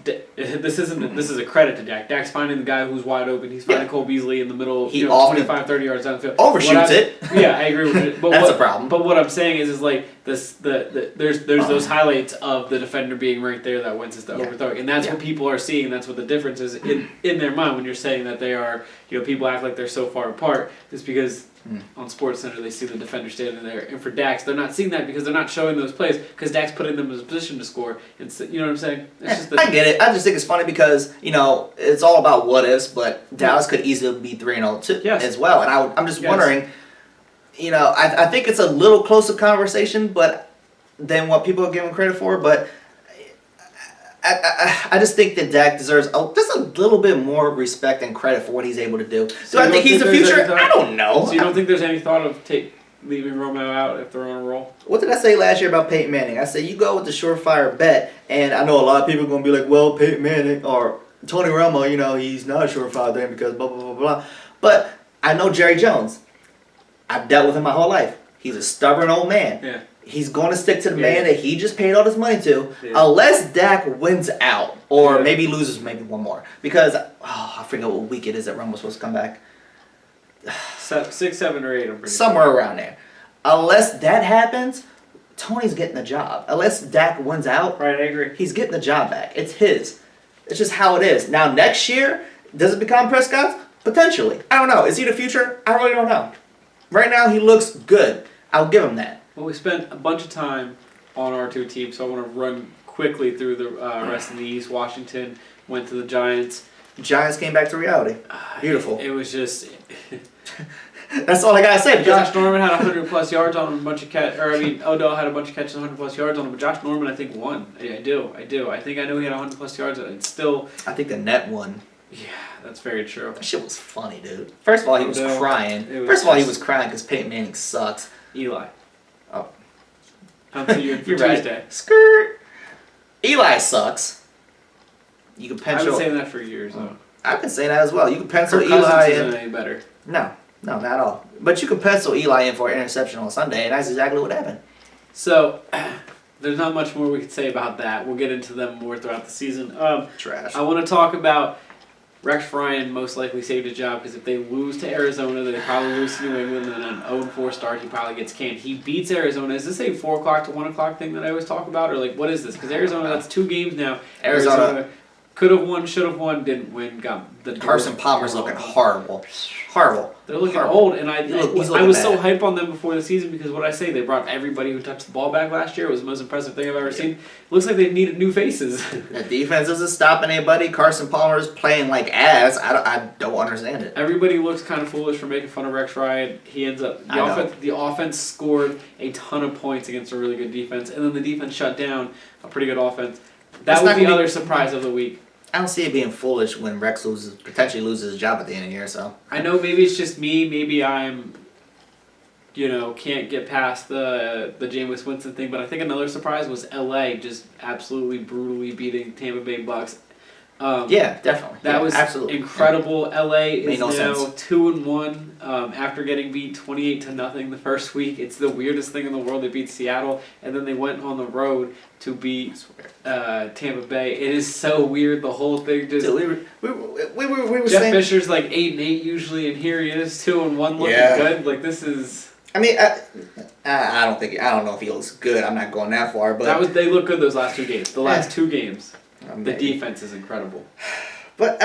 this is a credit to Dak. Dak's finding the guy who's wide open. He's finding Cole Beasley in the middle, 25, 30 yards down the field. Overshoots it. Yeah, I agree with it. But that's a problem. But what I'm saying is like there's those highlights of the defender being right there that Wentz is to overthrow, and that's what people are seeing. That's what the difference is in their mind when you're saying that they are. People act like they're so far apart. It's because on SportsCenter they see the defender standing there, and for Dax they're not seeing that because they're not showing those plays because Dak's putting them in a position to score. And you know what I'm saying? I get it. I just think it's funny because it's all about what ifs, but Dallas could easily be 3-0 too as well. And I'm just wondering. I think it's a little closer conversation, but than what people are giving credit for. But I just think that Dak deserves just a little bit more respect and credit for what he's able to do. So I think he's the future? I don't know. So you don't think there's any thought of leaving Romo out if they're on a roll? What did I say last year about Peyton Manning? I said you go with the surefire bet, and I know a lot of people are going to be like, well, Peyton Manning or Tony Romo, he's not a surefire thing because blah, blah, blah, blah. But I know Jerry Jones. I've dealt with him my whole life. He's a stubborn old man. Yeah. He's going to stick to the man that he just paid all this money to, unless Dak wins out or maybe loses maybe one more. Because, I forget what week it is that Romo's supposed to come back. 6, 7, or 8. I'm pretty somewhere around there. Unless that happens, Tony's getting the job. Unless Dak wins out, right, I agree. He's getting the job back. It's his. It's just how it is. Now, next year, does it become Prescott's? Potentially. I don't know. Is he the future? I really don't know. Right now, he looks good. I'll give him that. Well, we spent a bunch of time on our 2 teams, so I want to run quickly through the rest of the East. Washington went to the Giants. Giants came back to reality. Beautiful. It was just... That's all I gotta say. Josh Norman had 100+ yards on him, Odell had a bunch of catches, 100+ yards on him, but Josh Norman, I think, won. I do. I think I know he had 100+ yards. It's still... I think the net won. Yeah, that's very true. That shit was funny, dude. First of all, he was crying. He was crying because Peyton Manning sucks. Eli. Oh. I'll see you for Tuesday. Right. Skirt. Eli sucks. You can pencil. I've been saying that for years, though. I can say that as well. You can pencil Kirk Eli Cousins in. isn't any better. No, not at all. But you can pencil Eli in for an interception on Sunday, and that's exactly what happened. So, there's not much more we can say about that. We'll get into them more throughout the season. Trash. I want to talk about Rex Ryan most likely saved his job because if they lose to Arizona, they probably lose to New England, and an 0-4 start, he probably gets canned. He beats Arizona. Is this a 4 o'clock to 1 o'clock thing that I always talk about? Or, like, what is this? Because Arizona, that's 2 games now. Arizona could have won, should have won, didn't win, got the Carson Palmer's looking horrible. Horrible. They're looking horrible. old, and I was bad. so hype on them before the season because what I say, they brought everybody who touched the ball back last year. It was the most impressive thing I've ever seen. Looks like they needed new faces. The defense isn't stopping anybody. Carson Palmer's playing like ass. I don't understand it. Everybody looks kind of foolish for making fun of Rex Ryan. He ends up the offense scored a ton of points against a really good defense, and then the defense shut down a pretty good offense. That was the other surprise of the week. I don't see it being foolish when Rex potentially loses his job at the end of the year. So I know maybe it's just me. Maybe I'm, can't get past the Jameis Winston thing. But I think another surprise was L.A. just absolutely brutally beating Tampa Bay Bucks. Yeah, definitely. That was absolutely incredible. Yeah. LA is no now sense. 2-1 after getting beat 28-0 the first week. It's the weirdest thing in the world. They beat Seattle and then they went on the road to beat Tampa Bay. It is so weird. The whole thing just. Dude, we were Jeff saying, Fisher's like 8-8 usually, and here he is 2-1 looking good. Like this is. I mean, I don't know if he looks good. I'm not going that far, but they look good those last 2 games. The last 2 games. The maybe. defense is incredible. But,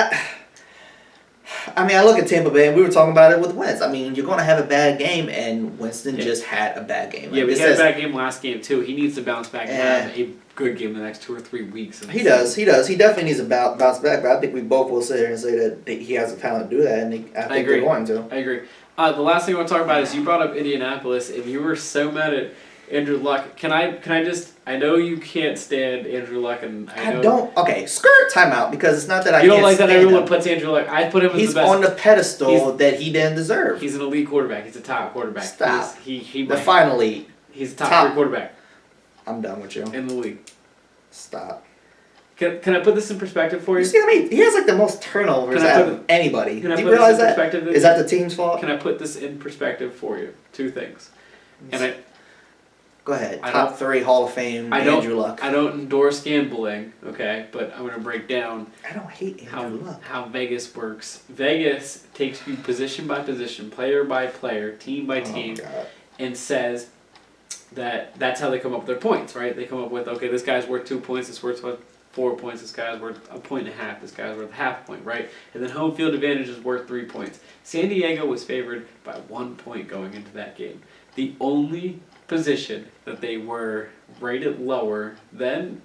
I look at Tampa Bay, and we were talking about it with Wentz. I mean, you're going to have a bad game, and Winston just had a bad game. Yeah, but he had a bad game last game, too. He needs to bounce back and have a good game the next 2 or 3 weeks. He does. He definitely needs to bounce back, but I think we both will sit here and say that he has the talent to do that, and I think they're going to. I agree. The last thing I want to talk about is you brought up Indianapolis, and you were so mad at Andrew Luck. Can I just? I know you can't stand Andrew Luck, and I don't. Okay, skirt timeout because it's not that I. You don't like that everyone him. puts Andrew Luck. I put him as He's the best. on the pedestal that he didn't deserve. He's an elite quarterback. He's a top quarterback. Stop. He's finally. He's a top 3 quarterback. I'm done with you. In the league. Stop. Can I put this in perspective for you? You see what I mean? He has like the most turnovers out of anybody. Do you realize that? Is that the team's fault? Can I put this in perspective for you? 2 things. And Go ahead. Top 3 Hall of Fame Andrew Luck. I don't endorse gambling, okay, but I'm going to break down I don't hate Andrew Luck. How Vegas works. Vegas takes you position by position, player by player, team by team, and says that that's how they come up with their points, right? They come up with, okay, this guy's worth 2 points, this worth 4 points, this guy's worth 1.5 points, this guy's worth half a point, right? And then home field advantage is worth 3 points. San Diego was favored by 1 point going into that game. The only position that they were rated lower than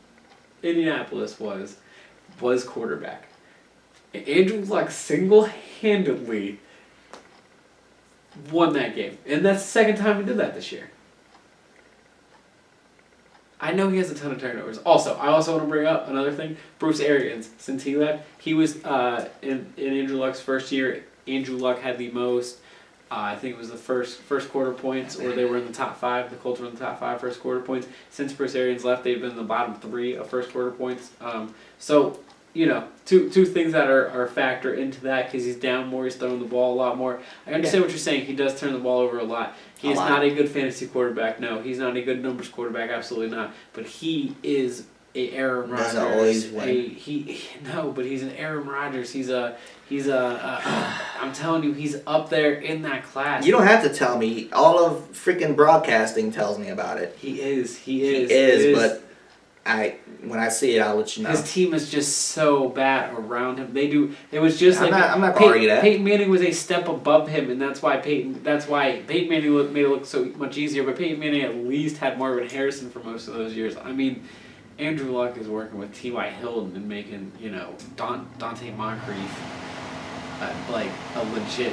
Indianapolis was quarterback. Andrew Luck single-handedly won that game. And that's the second time he did that this year. I know he has a ton of turnovers. I also want to bring up another thing. Bruce Arians, since he left, he was in Andrew Luck's first year. Andrew Luck had the most, I think it was the first quarter points, or they were in the top 5. The Colts were in the top 5 first quarter points. Since Bruce Arians left, they've been in the bottom 3 of first quarter points. Two things that are a factor into that because he's down more, he's throwing the ball a lot more. I understand what you're saying. He does turn the ball over a lot. He is not a good fantasy quarterback. No, he's not a good numbers quarterback. Absolutely not. But he is a Aaron Rodgers. Doesn't always win. But he's an Aaron Rodgers. He's a. I'm telling you, he's up there in that class. You don't have to tell me. All of freaking broadcasting tells me about it. He is. But when I see it, I'll let you know. His team is just so bad around him. They do. It was just I'm not gonna argue that. Peyton Manning was a step above him, and that's why Peyton Manning made it look so much easier. But Peyton Manning at least had Marvin Harrison for most of those years. I mean, Andrew Luck is working with T.Y. Hilton and making Dante Moncrief like a legit.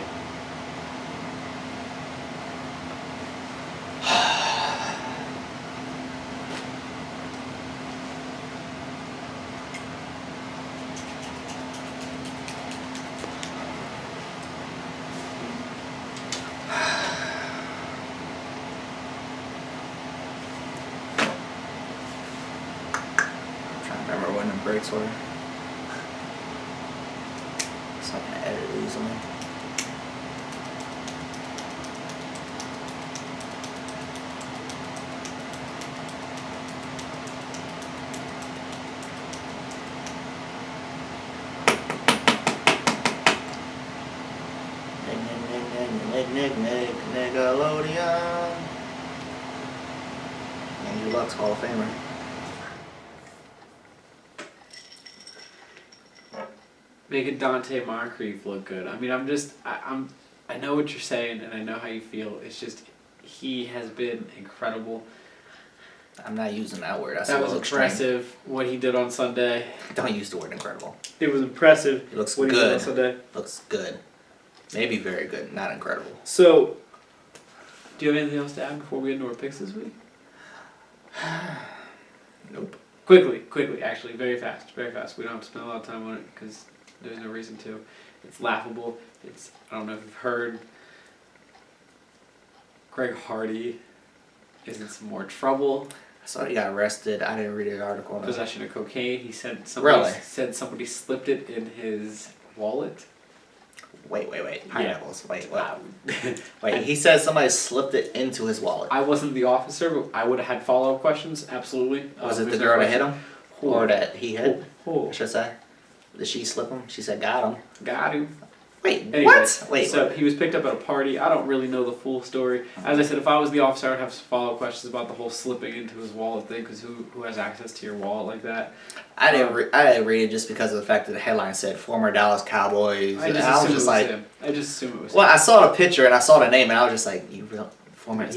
Breaks were. to me. Nickelodeon. Andrew Luck's Hall of Famer. Making Dante Moncrief look good. I mean, I know what you're saying, and I know how you feel. It's just he has been incredible. I'm not using that word. That's that was impressive. Extreme. What he did on Sunday. Don't use the word incredible. It was impressive. It looks what good. He did on Sunday. Looks good. Maybe very good, not incredible. So, do you have anything else to add before we get into our picks this week? Nope. Quickly, actually, very fast. We don't have to spend a lot of time on it because there's no reason to. It's laughable. I don't know if you've heard, Greg Hardy is in some more trouble. I saw he got arrested. I didn't read the article. Possession of cocaine. He said somebody slipped it in his wallet. Wait. Pineapples. Yeah. Wait, what? Wait, he said somebody slipped it into his wallet. I wasn't the officer, but I would have had follow-up questions, absolutely. Was it the girl that hit him? Or that he hit? I should say. Did she slip him? She said, got him. Got him. Wait, anyway, what? Wait. So he was picked up at a party. I don't really know the full story. As I said, if I was the officer, I would have some follow-up questions about the whole slipping into his wallet thing, because who has access to your wallet like that? I didn't read it just because of the fact that the headline said former Dallas Cowboys. I just assume it was him. Well, I saw the picture and I saw the name and I was just like, he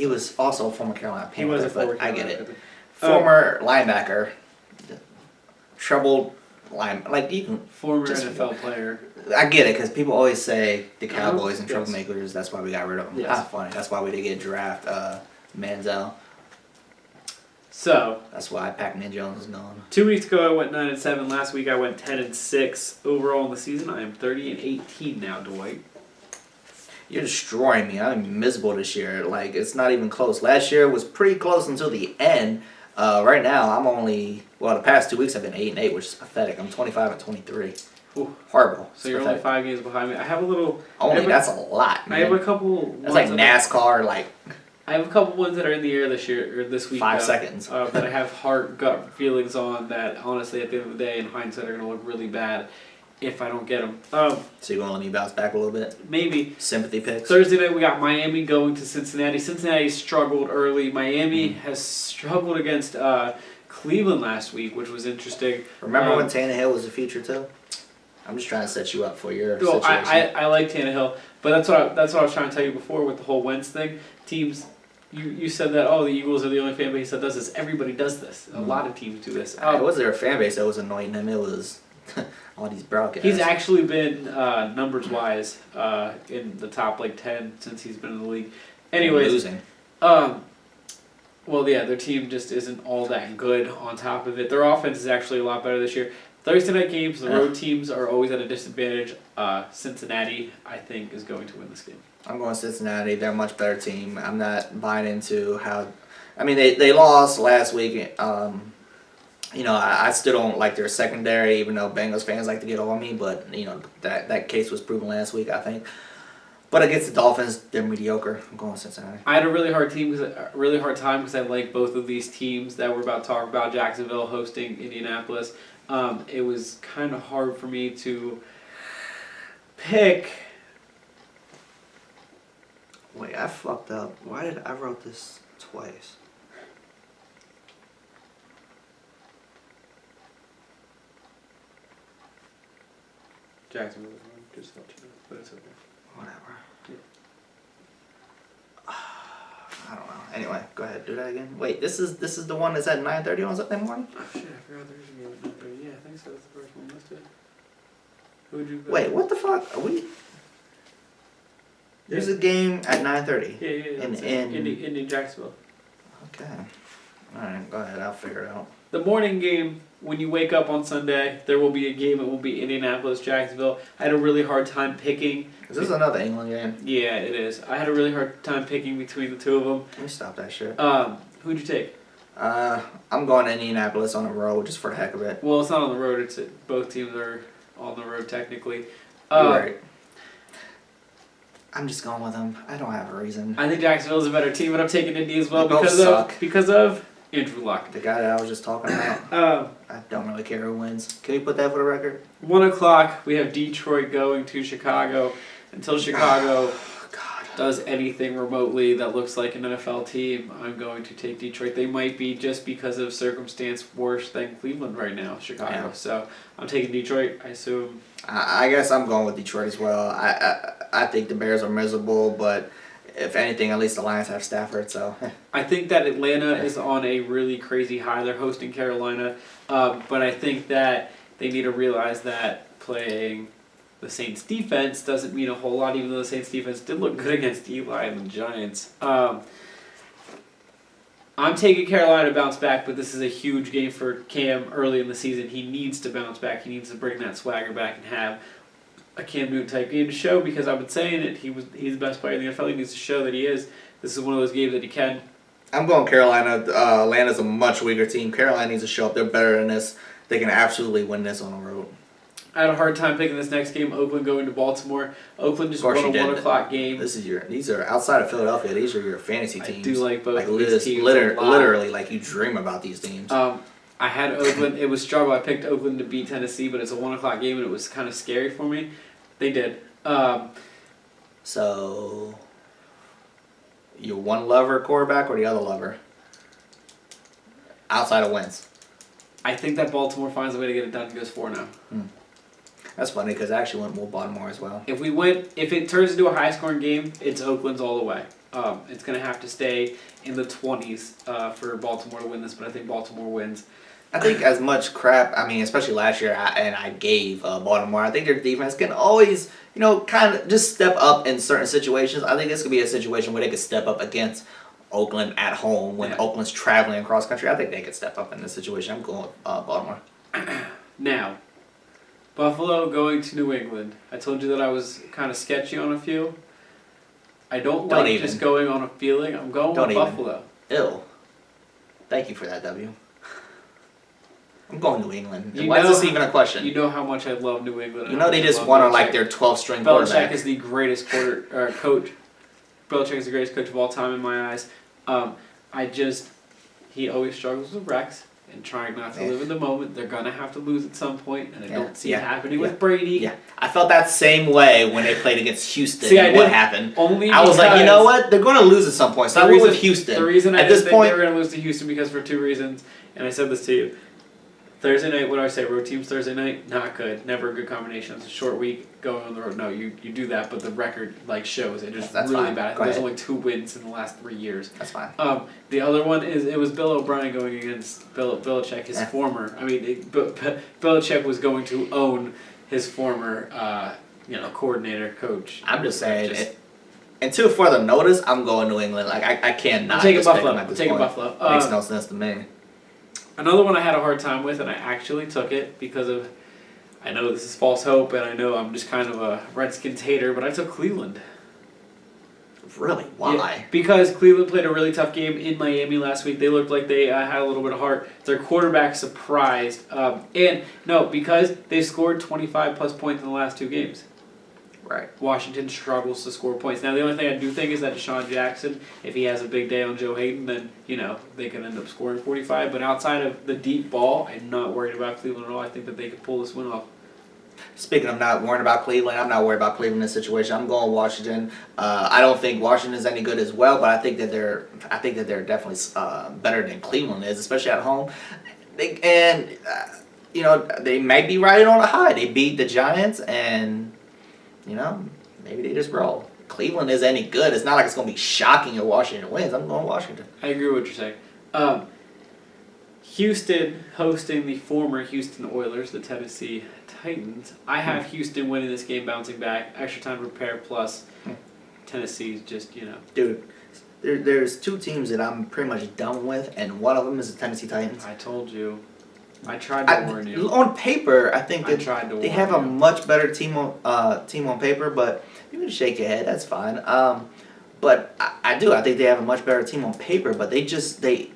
was also a former Carolina Panther. He was a former Carolina Panther. I get it. Former linebacker. Troubled former NFL player. I get it because people always say the Cowboys and troublemakers. That's why we got rid of them. Yes. That's funny. That's why we didn't get draft Manziel. So that's why Pac-Man Jones is gone. 2 weeks ago I went 9-7. Last week I went 10-6. Overall in the season I am 30-18 now, Dwight. You're destroying me. I'm miserable this year. Like it's not even close. Last year was pretty close until the end. Right now I'm only the past 2 weeks I've been 8-8, which is pathetic. I'm 25-23. Ooh. Horrible. So you're only 5 games behind me. I have a little. That's a lot. Man. I have a couple. That's like NASCAR. I have a couple ones that are in the air this week. 5 seconds. That I have gut feelings on that. Honestly, at the end of the day, in hindsight, are going to look really bad if I don't get them. So you're going to let me bounce back a little bit? Maybe. Sympathy picks. Thursday night we got Miami going to Cincinnati. Cincinnati struggled early. Miami has struggled against Cleveland last week, which was interesting. Remember when Tannehill was a feature too? I'm just trying to set you up for your situation. I like Tannehill, but that's what I was trying to tell you before with the whole Wentz thing. Teams, you said that the Eagles are the only fan base that does this. Everybody does this. A lot of teams do this. Was there a fan base that was annoying him? It was all these broadcasts. He's actually been numbers wise in the top 10 since he's been in the league. Anyways, losing. Their team just isn't all that good. On top of it, their offense is actually a lot better this year. Thursday night games, the road teams are always at a disadvantage. Cincinnati, I think, is going to win this game. I'm going Cincinnati. They're a much better team. I'm not buying into how. I mean, they lost last week. I still don't like their secondary, even though Bengals fans like to get on me. But that case was proven last week, I think. But against the Dolphins, they're mediocre. I'm going Cincinnati. I had a really hard time because I like both of these teams that we're about to talk about. Jacksonville hosting Indianapolis. It was kind of hard for me to pick. Wait, I fucked up. Why did I wrote this twice? Jacksonville just let you know, but it's okay. Whatever. Yeah. I don't know. Anyway, go ahead. Do that again. Wait, this is the one that's at 9:30 on Sunday morning? Oh shit! I forgot there's a game at 9:30. Yeah, I think so. That's the first one listed. Who would you? Wait, what the fuck? Are we? There's a game at 9:30. Yeah. In Jacksonville. Okay. All right, go ahead. I'll figure it out. The morning game, when you wake up on Sunday, there will be a game. It will be Indianapolis, Jacksonville. I had a really hard time picking. Is this another England game? Yeah, it is. I had a really hard time picking between the two of them. Let me stop that shit. Who'd you take? I'm going to Indianapolis on the road just for the heck of it. Well, it's not on the road. Both teams are on the road technically. You're right. I'm just going with them. I don't have a reason. I think Jacksonville's a better team, but I'm taking Indy as well They both because of Andrew Luck. The guy that I was just talking about. I don't really care who wins. Can we put that for the record? 1 o'clock, we have Detroit going to Chicago. Until Chicago does anything remotely that looks like an NFL team, I'm going to take Detroit. They might be, just because of circumstance, worse than Cleveland right now, Chicago. Yeah. So I'm taking Detroit, I assume. I guess I'm going with Detroit as well. I think the Bears are miserable, but if anything, at least the Lions have Stafford. So I think that Atlanta is on a really crazy high. They're hosting Carolina, but I think that they need to realize that playing the Saints defense doesn't mean a whole lot, even though the Saints defense did look good against Eli and the Giants. I'm taking Carolina to bounce back, but this is a huge game for Cam early in the season. He needs to bounce back. He needs to bring that swagger back and have a Cam Newton type game to show, because I've been saying it. He's the best player in the NFL. He needs to show that he is. This is one of those games that he can. I'm going Carolina. Atlanta's a much weaker team. Carolina needs to show up. They're better than this. They can absolutely win this on the road. I had a hard time picking this next game. Oakland going to Baltimore. Oakland just won a 1 o'clock game. These are outside of Philadelphia. These are your fantasy teams. I do like both of these teams. Literally, like you dream about these teams. I had Oakland. It was struggle. I picked Oakland to beat Tennessee, but it's a 1 o'clock game, and it was kind of scary for me. They did. So, you one lover quarterback or the other lover? Outside of Wentz. I think that Baltimore finds a way to get it done and goes 4-0. That's funny because I actually went with Baltimore as well. If it turns into a high-scoring game, it's Oakland's all the way. It's going to have to stay in the 20s for Baltimore to win this, but I think Baltimore wins. I think as much crap, especially last year, I gave Baltimore, I think their defense can always, kind of just step up in certain situations. I think this could be a situation where they could step up against Oakland at home when Oakland's traveling across country. I think they could step up in this situation. I'm going with Baltimore. Now, Buffalo going to New England. I told you that I was kind of sketchy on a few. I don't like just going on a feeling. I'm going with Buffalo. Ew. Thank you for that, W. I'm going New England. Why is this even a question? You know how much I love New England. They just won on like their 12th string quarterback. Belichick is the greatest coach. Belichick is the greatest coach of all time in my eyes. He always struggles with Rex and trying not to live in the moment. They're going to have to lose at some point, and I don't see it happening with Brady. Yeah, I felt that same way when they played against Houston. What happened? I was like, you know what? They're going to lose at some point. So I went with Houston. The reason I didn't think they were going to lose to Houston because for two reasons, and I said this to you. Thursday night, what do I say? Road teams Thursday night? Not good. Never a good combination. It's a short week going on the road. No, you do that, but the record shows it. Just really bad. I think there's only 2 wins in the last 3 years. That's fine. The other one is it was Bill O'Brien going against Belichick, his former. Belichick was going to own his former, coordinator, coach. I'm just saying. Until further notice, I'm going New England. I cannot. I'm taking Buffalo. I'm taking Buffalo. Makes no sense to me. Another one I had a hard time with, and I actually took it because of, I know this is false hope, and I know I'm just kind of a Redskins hater, but I took Cleveland. Really? Why? Yeah, because Cleveland played a really tough game in Miami last week. They looked like they had a little bit of heart. Their quarterback surprised. Because they scored 25-plus points in the last 2 games. Right. Washington struggles to score points. Now, the only thing I do think is that Deshaun Jackson, if he has a big day on Joe Hayden, then, they can end up scoring 45. But outside of the deep ball, I'm not worried about Cleveland at all. I think that they could pull this win off. Speaking of not worrying about Cleveland, I'm not worried about Cleveland in this situation. I'm going Washington. I don't think Washington is any good as well, but I think that they're definitely better than Cleveland is, especially at home. They may be riding on a high. They beat the Giants and... maybe they just roll. Cleveland is any good. It's not like it's going to be shocking if Washington wins. I'm going Washington. I agree with what you're saying. Houston hosting the former Houston Oilers, the Tennessee Titans. I have Houston winning this game, bouncing back, extra time to prepare, plus Tennessee's just, Dude, there's 2 teams that I'm pretty much done with, and one of them is the Tennessee Titans. I told you. I tried to warn you. On paper, I think that they have a much better team on paper, but you can shake your head. That's fine. But I do. I think they have a much better team on paper, but they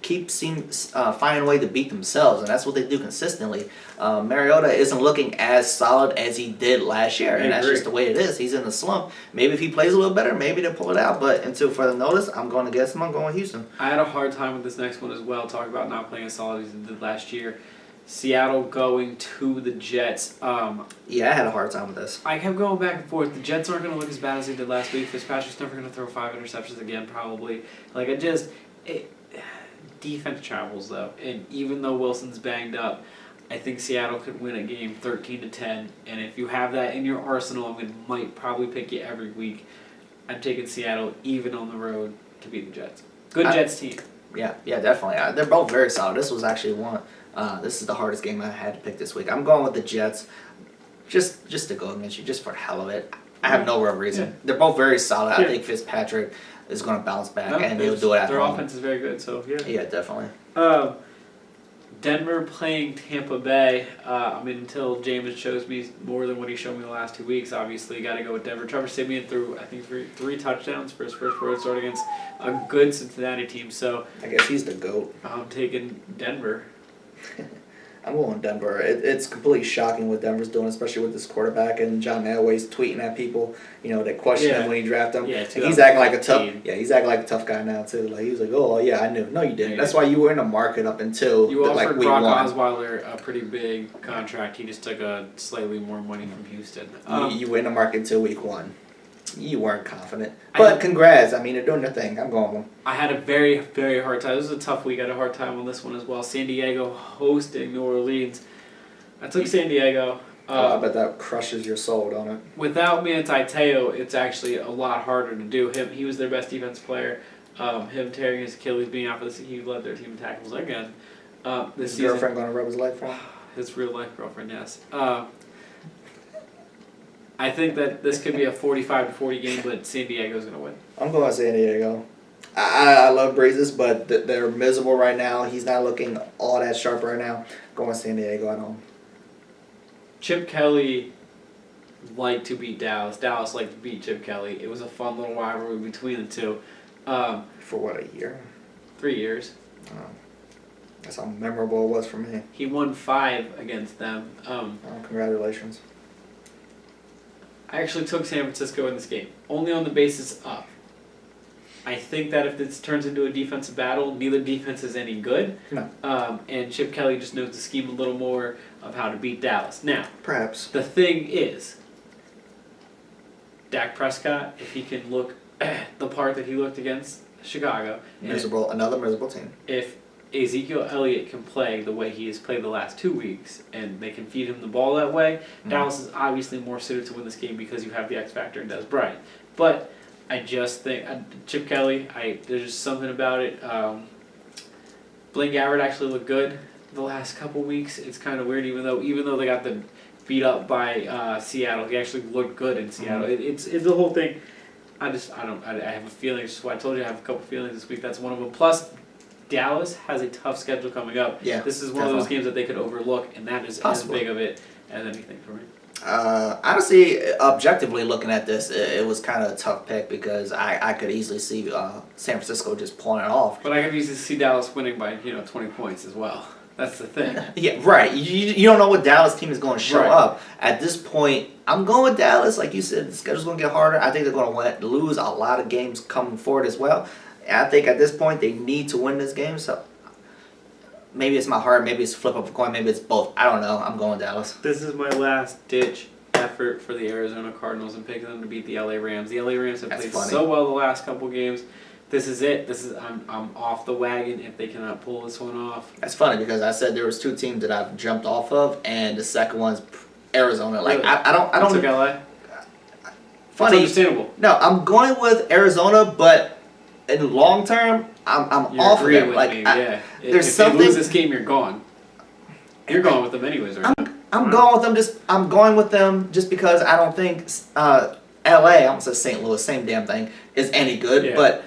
keep finding a way to beat themselves, and that's what they do consistently. Mariota isn't looking as solid as he did last year, and that's just the way it is. He's in the slump. Maybe if he plays a little better, maybe they'll pull it out. But until further notice, I'm going to guess him. I'm going Houston. I had a hard time with this next one as well. Talk about not playing as solid as he did last year. Seattle going to the Jets. Yeah, I had a hard time with this. I kept going back and forth. The Jets aren't going to look as bad as they did last week. Fitzpatrick's never going to throw 5 interceptions again, probably. Defense travels, though. And even though Wilson's banged up, I think Seattle could win a game 13-10. And if you have that in your arsenal, might probably pick you every week. I'm taking Seattle, even on the road, to beat the Jets. Good Jets team. Yeah, definitely. They're both very solid. This was actually one. This is the hardest game I had to pick this week. I'm going with the Jets, just to go against you, just for the hell of it. I have no real reason. Yeah. They're both very solid. Yeah. I think Fitzpatrick is going to bounce back, and he'll do it at home. Their offense is very good, so yeah. Yeah, definitely. Denver playing Tampa Bay. Until Jameis shows me more than what he showed me the last 2 weeks, obviously, got to go with Denver. Trevor Siemian threw, I think, three touchdowns for his first road start against a good Cincinnati team. So I guess he's the GOAT. I'm taking Denver. I'm going Denver. It's completely shocking what Denver's doing, especially with this quarterback and John Elway's tweeting at people, that question him when he drafted him. Yeah, he's acting like a tough. Yeah, he's acting like a tough guy now too. Like he's like, oh yeah, I knew. No, you didn't. That's why you were in the market up until you offered Brock Osweiler a pretty big contract. He just took a slightly more money from Houston. You were in the market until week 1. You weren't confident. But congrats. They're doing their thing. I'm going with them. I had a very, very hard time. This was a tough week. I had a hard time on this one as well. San Diego hosting New Orleans. I took San Diego. I bet that crushes your soul, don't it? Without Manti Te'o, it's actually a lot harder to do. He was their best defensive player. Him tearing his Achilles, being out for this, he led their team in tackles again. His girlfriend going to rub his leg for him? His real life girlfriend, yes. I think that this could be a 45-40 game, but San Diego's going to win. I'm going San Diego. I love Breezes, but they're miserable right now. He's not looking all that sharp right now. Going San Diego at home. Chip Kelly liked to beat Dallas. Dallas liked to beat Chip Kelly. It was a fun little rivalry between the two. For what, a year? 3 years. That's how memorable it was for me. He won 5 against them. Congratulations. I actually took San Francisco in this game, only on the basis of I think that if this turns into a defensive battle, neither defense is any good. No. And Chip Kelly just knows the scheme a little more of how to beat Dallas. Now, perhaps the thing is, Dak Prescott, if he can look the part that he looked against Chicago, another miserable team. If Ezekiel Elliott can play the way he has played the last 2 weeks, and they can feed him the ball that way, Dallas is obviously more suited to win this game because you have the X factor in Des Bryant. But I just think Chip Kelly, there's just something about it. Blaine Gabbert actually looked good the last couple weeks. It's kind of weird, even though they got the beat up by Seattle, he actually looked good in Seattle. It's the whole thing. I have a feeling. It's just why I told you I have a couple feelings this week. That's one of them. Plus, Dallas has a tough schedule coming up. Yeah, this is one of those games that they could overlook, and that is as big of it as anything for me. Honestly, objectively looking at this, it was kind of a tough pick because I could easily see San Francisco just pulling it off. But I could easily see Dallas winning by 20 points as well. That's the thing. Yeah, right. You don't know what Dallas team is going to show up. At this point, I'm going with Dallas. Like you said, the schedule's going to get harder. I think they're going to lose a lot of games coming forward as well. And I think at this point they need to win this game. So maybe it's my heart, maybe it's a flip of a coin, maybe it's both. I don't know. I'm going Dallas. This is my last ditch effort for the Arizona Cardinals and picking them to beat the LA Rams. The LA Rams have played so well the last couple games. This is it. I'm off the wagon if they cannot pull this one off. That's funny because I said there was 2 teams that I've jumped off of, and the second one's Arizona. Like really? I don't took LA. Funny. It's understandable. No, I'm going with Arizona, but in the long term, I'm off of them. Like there's something. If you lose this game, you're gone. You're going with them anyways, right? I'm going with them. I'm going with them just because I don't think LA, I almost said St. Louis, same damn thing, is any good. Yeah. But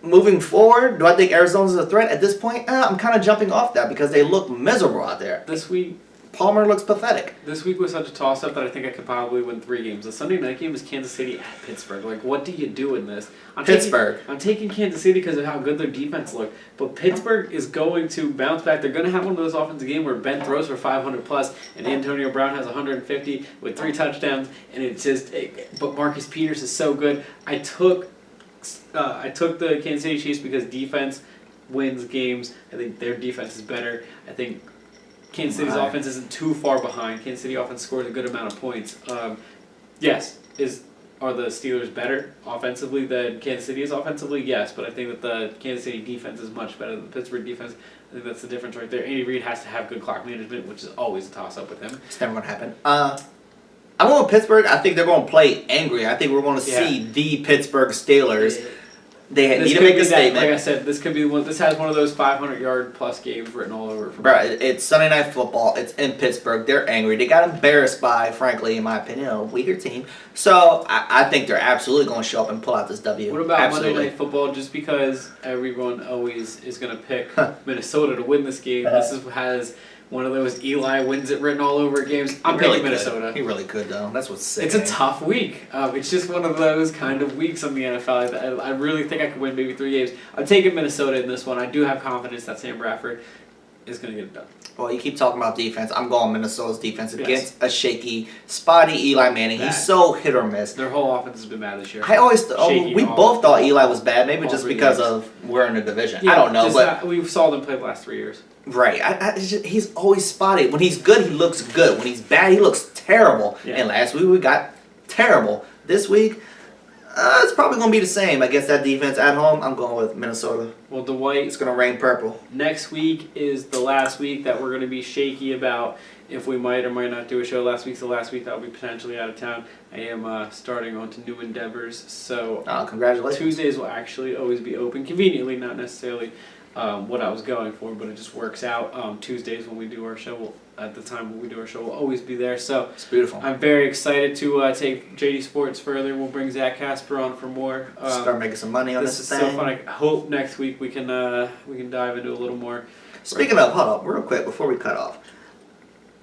moving forward, do I think Arizona's a threat at this point? I'm kind of jumping off that because they look miserable out there. This week, Palmer looks pathetic. This week was such a toss-up that I think I could probably win 3 games. The Sunday night game is Kansas City at Pittsburgh. Like, what do you do in this? I'm taking Kansas City because of how good their defense looked. But Pittsburgh is going to bounce back. They're going to have one of those offensive games where Ben throws for 500+, and Antonio Brown has 150 with 3 touchdowns. And it's just, but Marcus Peters is so good. I took the Kansas City Chiefs because defense wins games. I think their defense is better. I think Kansas City's offense isn't too far behind. Kansas City offense scores a good amount of points. Yes, are the Steelers better offensively than Kansas City is offensively? Yes, but I think that the Kansas City defense is much better than the Pittsburgh defense. I think that's the difference right there. Andy Reid has to have good clock management, which is always a toss-up with him. It's never going to happen. I'm going with Pittsburgh. I think they're going to play angry. I think we're going to see the Pittsburgh Steelers. They need to make a statement. Like I said, this could be one. This has one of those 500-yard-plus games written all over it. Bro, it's Sunday Night Football. It's in Pittsburgh. They're angry. They got embarrassed by, frankly, in my opinion, a weaker team. So I think they're absolutely going to show up and pull out this W. What about Monday Night Football? Just because everyone always is going to pick Minnesota to win this game, this has one of those Eli wins it written all over games. I'm picking Minnesota. He really could, though. That's what's sick. It's a tough week. It's just one of those kind of weeks on the NFL. I really think I could win maybe 3 games. I'm taking Minnesota in this one. I do have confidence that Sam Bradford is going to get it done. Well, you keep talking about defense. I'm going Minnesota's defense against a shaky, spotty Eli Manning. He's so hit or miss. Their whole offense has been bad this year. I always we both thought Eli was bad, maybe just because of we're in the division. I don't know, but we saw them play the last 3 years. Right. He's always spotty. When he's good, he looks good. When he's bad, he looks terrible. Yeah. And last week we got terrible. This week, it's probably going to be the same. Against that defense at home, I'm going with Minnesota. Well, Dwight, it's going to rain purple. Next week is the last week that we're going to be shaky about if we might or might not do a show. Last week's the last week that I'll be potentially out of town. I am starting on to new endeavors. So congratulations. Tuesdays will actually always be open, conveniently, not necessarily what I was going for, but it just works out. Tuesdays when we do our show, at the time when we do our show, will always be there. So it's beautiful. I'm very excited to take JD Sports further. We'll bring Zach Casper on for more. Start making some money on this thing. This is so fun. I hope next week we can dive into a little more. Speaking of, hold up, real quick before we cut off.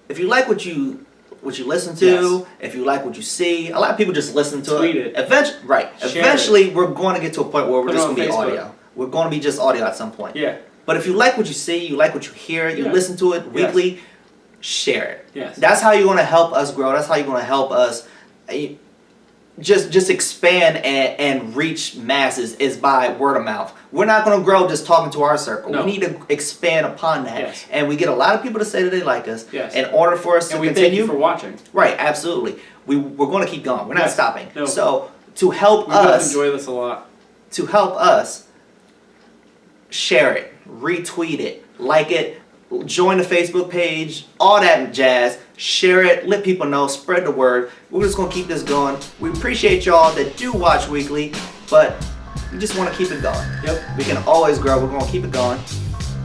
If you like what you listen to, if you like what you see, a lot of people just listen to Tweet it. Eventually, we're going to get to a point where we're just going to be audio. We're going to be just audio at some point. Yeah. But if you like what you see, you like what you hear, you listen to it weekly, share it. Yes. That's how you're going to help us grow. That's how you're going to help us just expand and reach masses is by word of mouth. We're not going to grow just talking to our circle. No. We need to expand upon that. Yes. And we get a lot of people to say that they like us. Yes. In order for us to continue. Thank you for watching. Right, absolutely. We're going to keep going. We're not stopping. No. So to help us. We enjoy this a lot. To help us. Share it, retweet it, like it, join the Facebook page, all that jazz. Share it, let people know, spread the word. We're just going to keep this going. We appreciate y'all that do watch weekly, but we just want to keep it going. Yep. We can always grow. We're going to keep it going.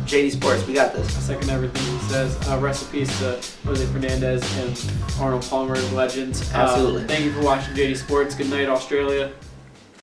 JD Sports, we got this. I second everything he says. Rest in peace to Jose Fernandez and Arnold Palmer, legends. Absolutely. Thank you for watching JD Sports. Good night, Australia.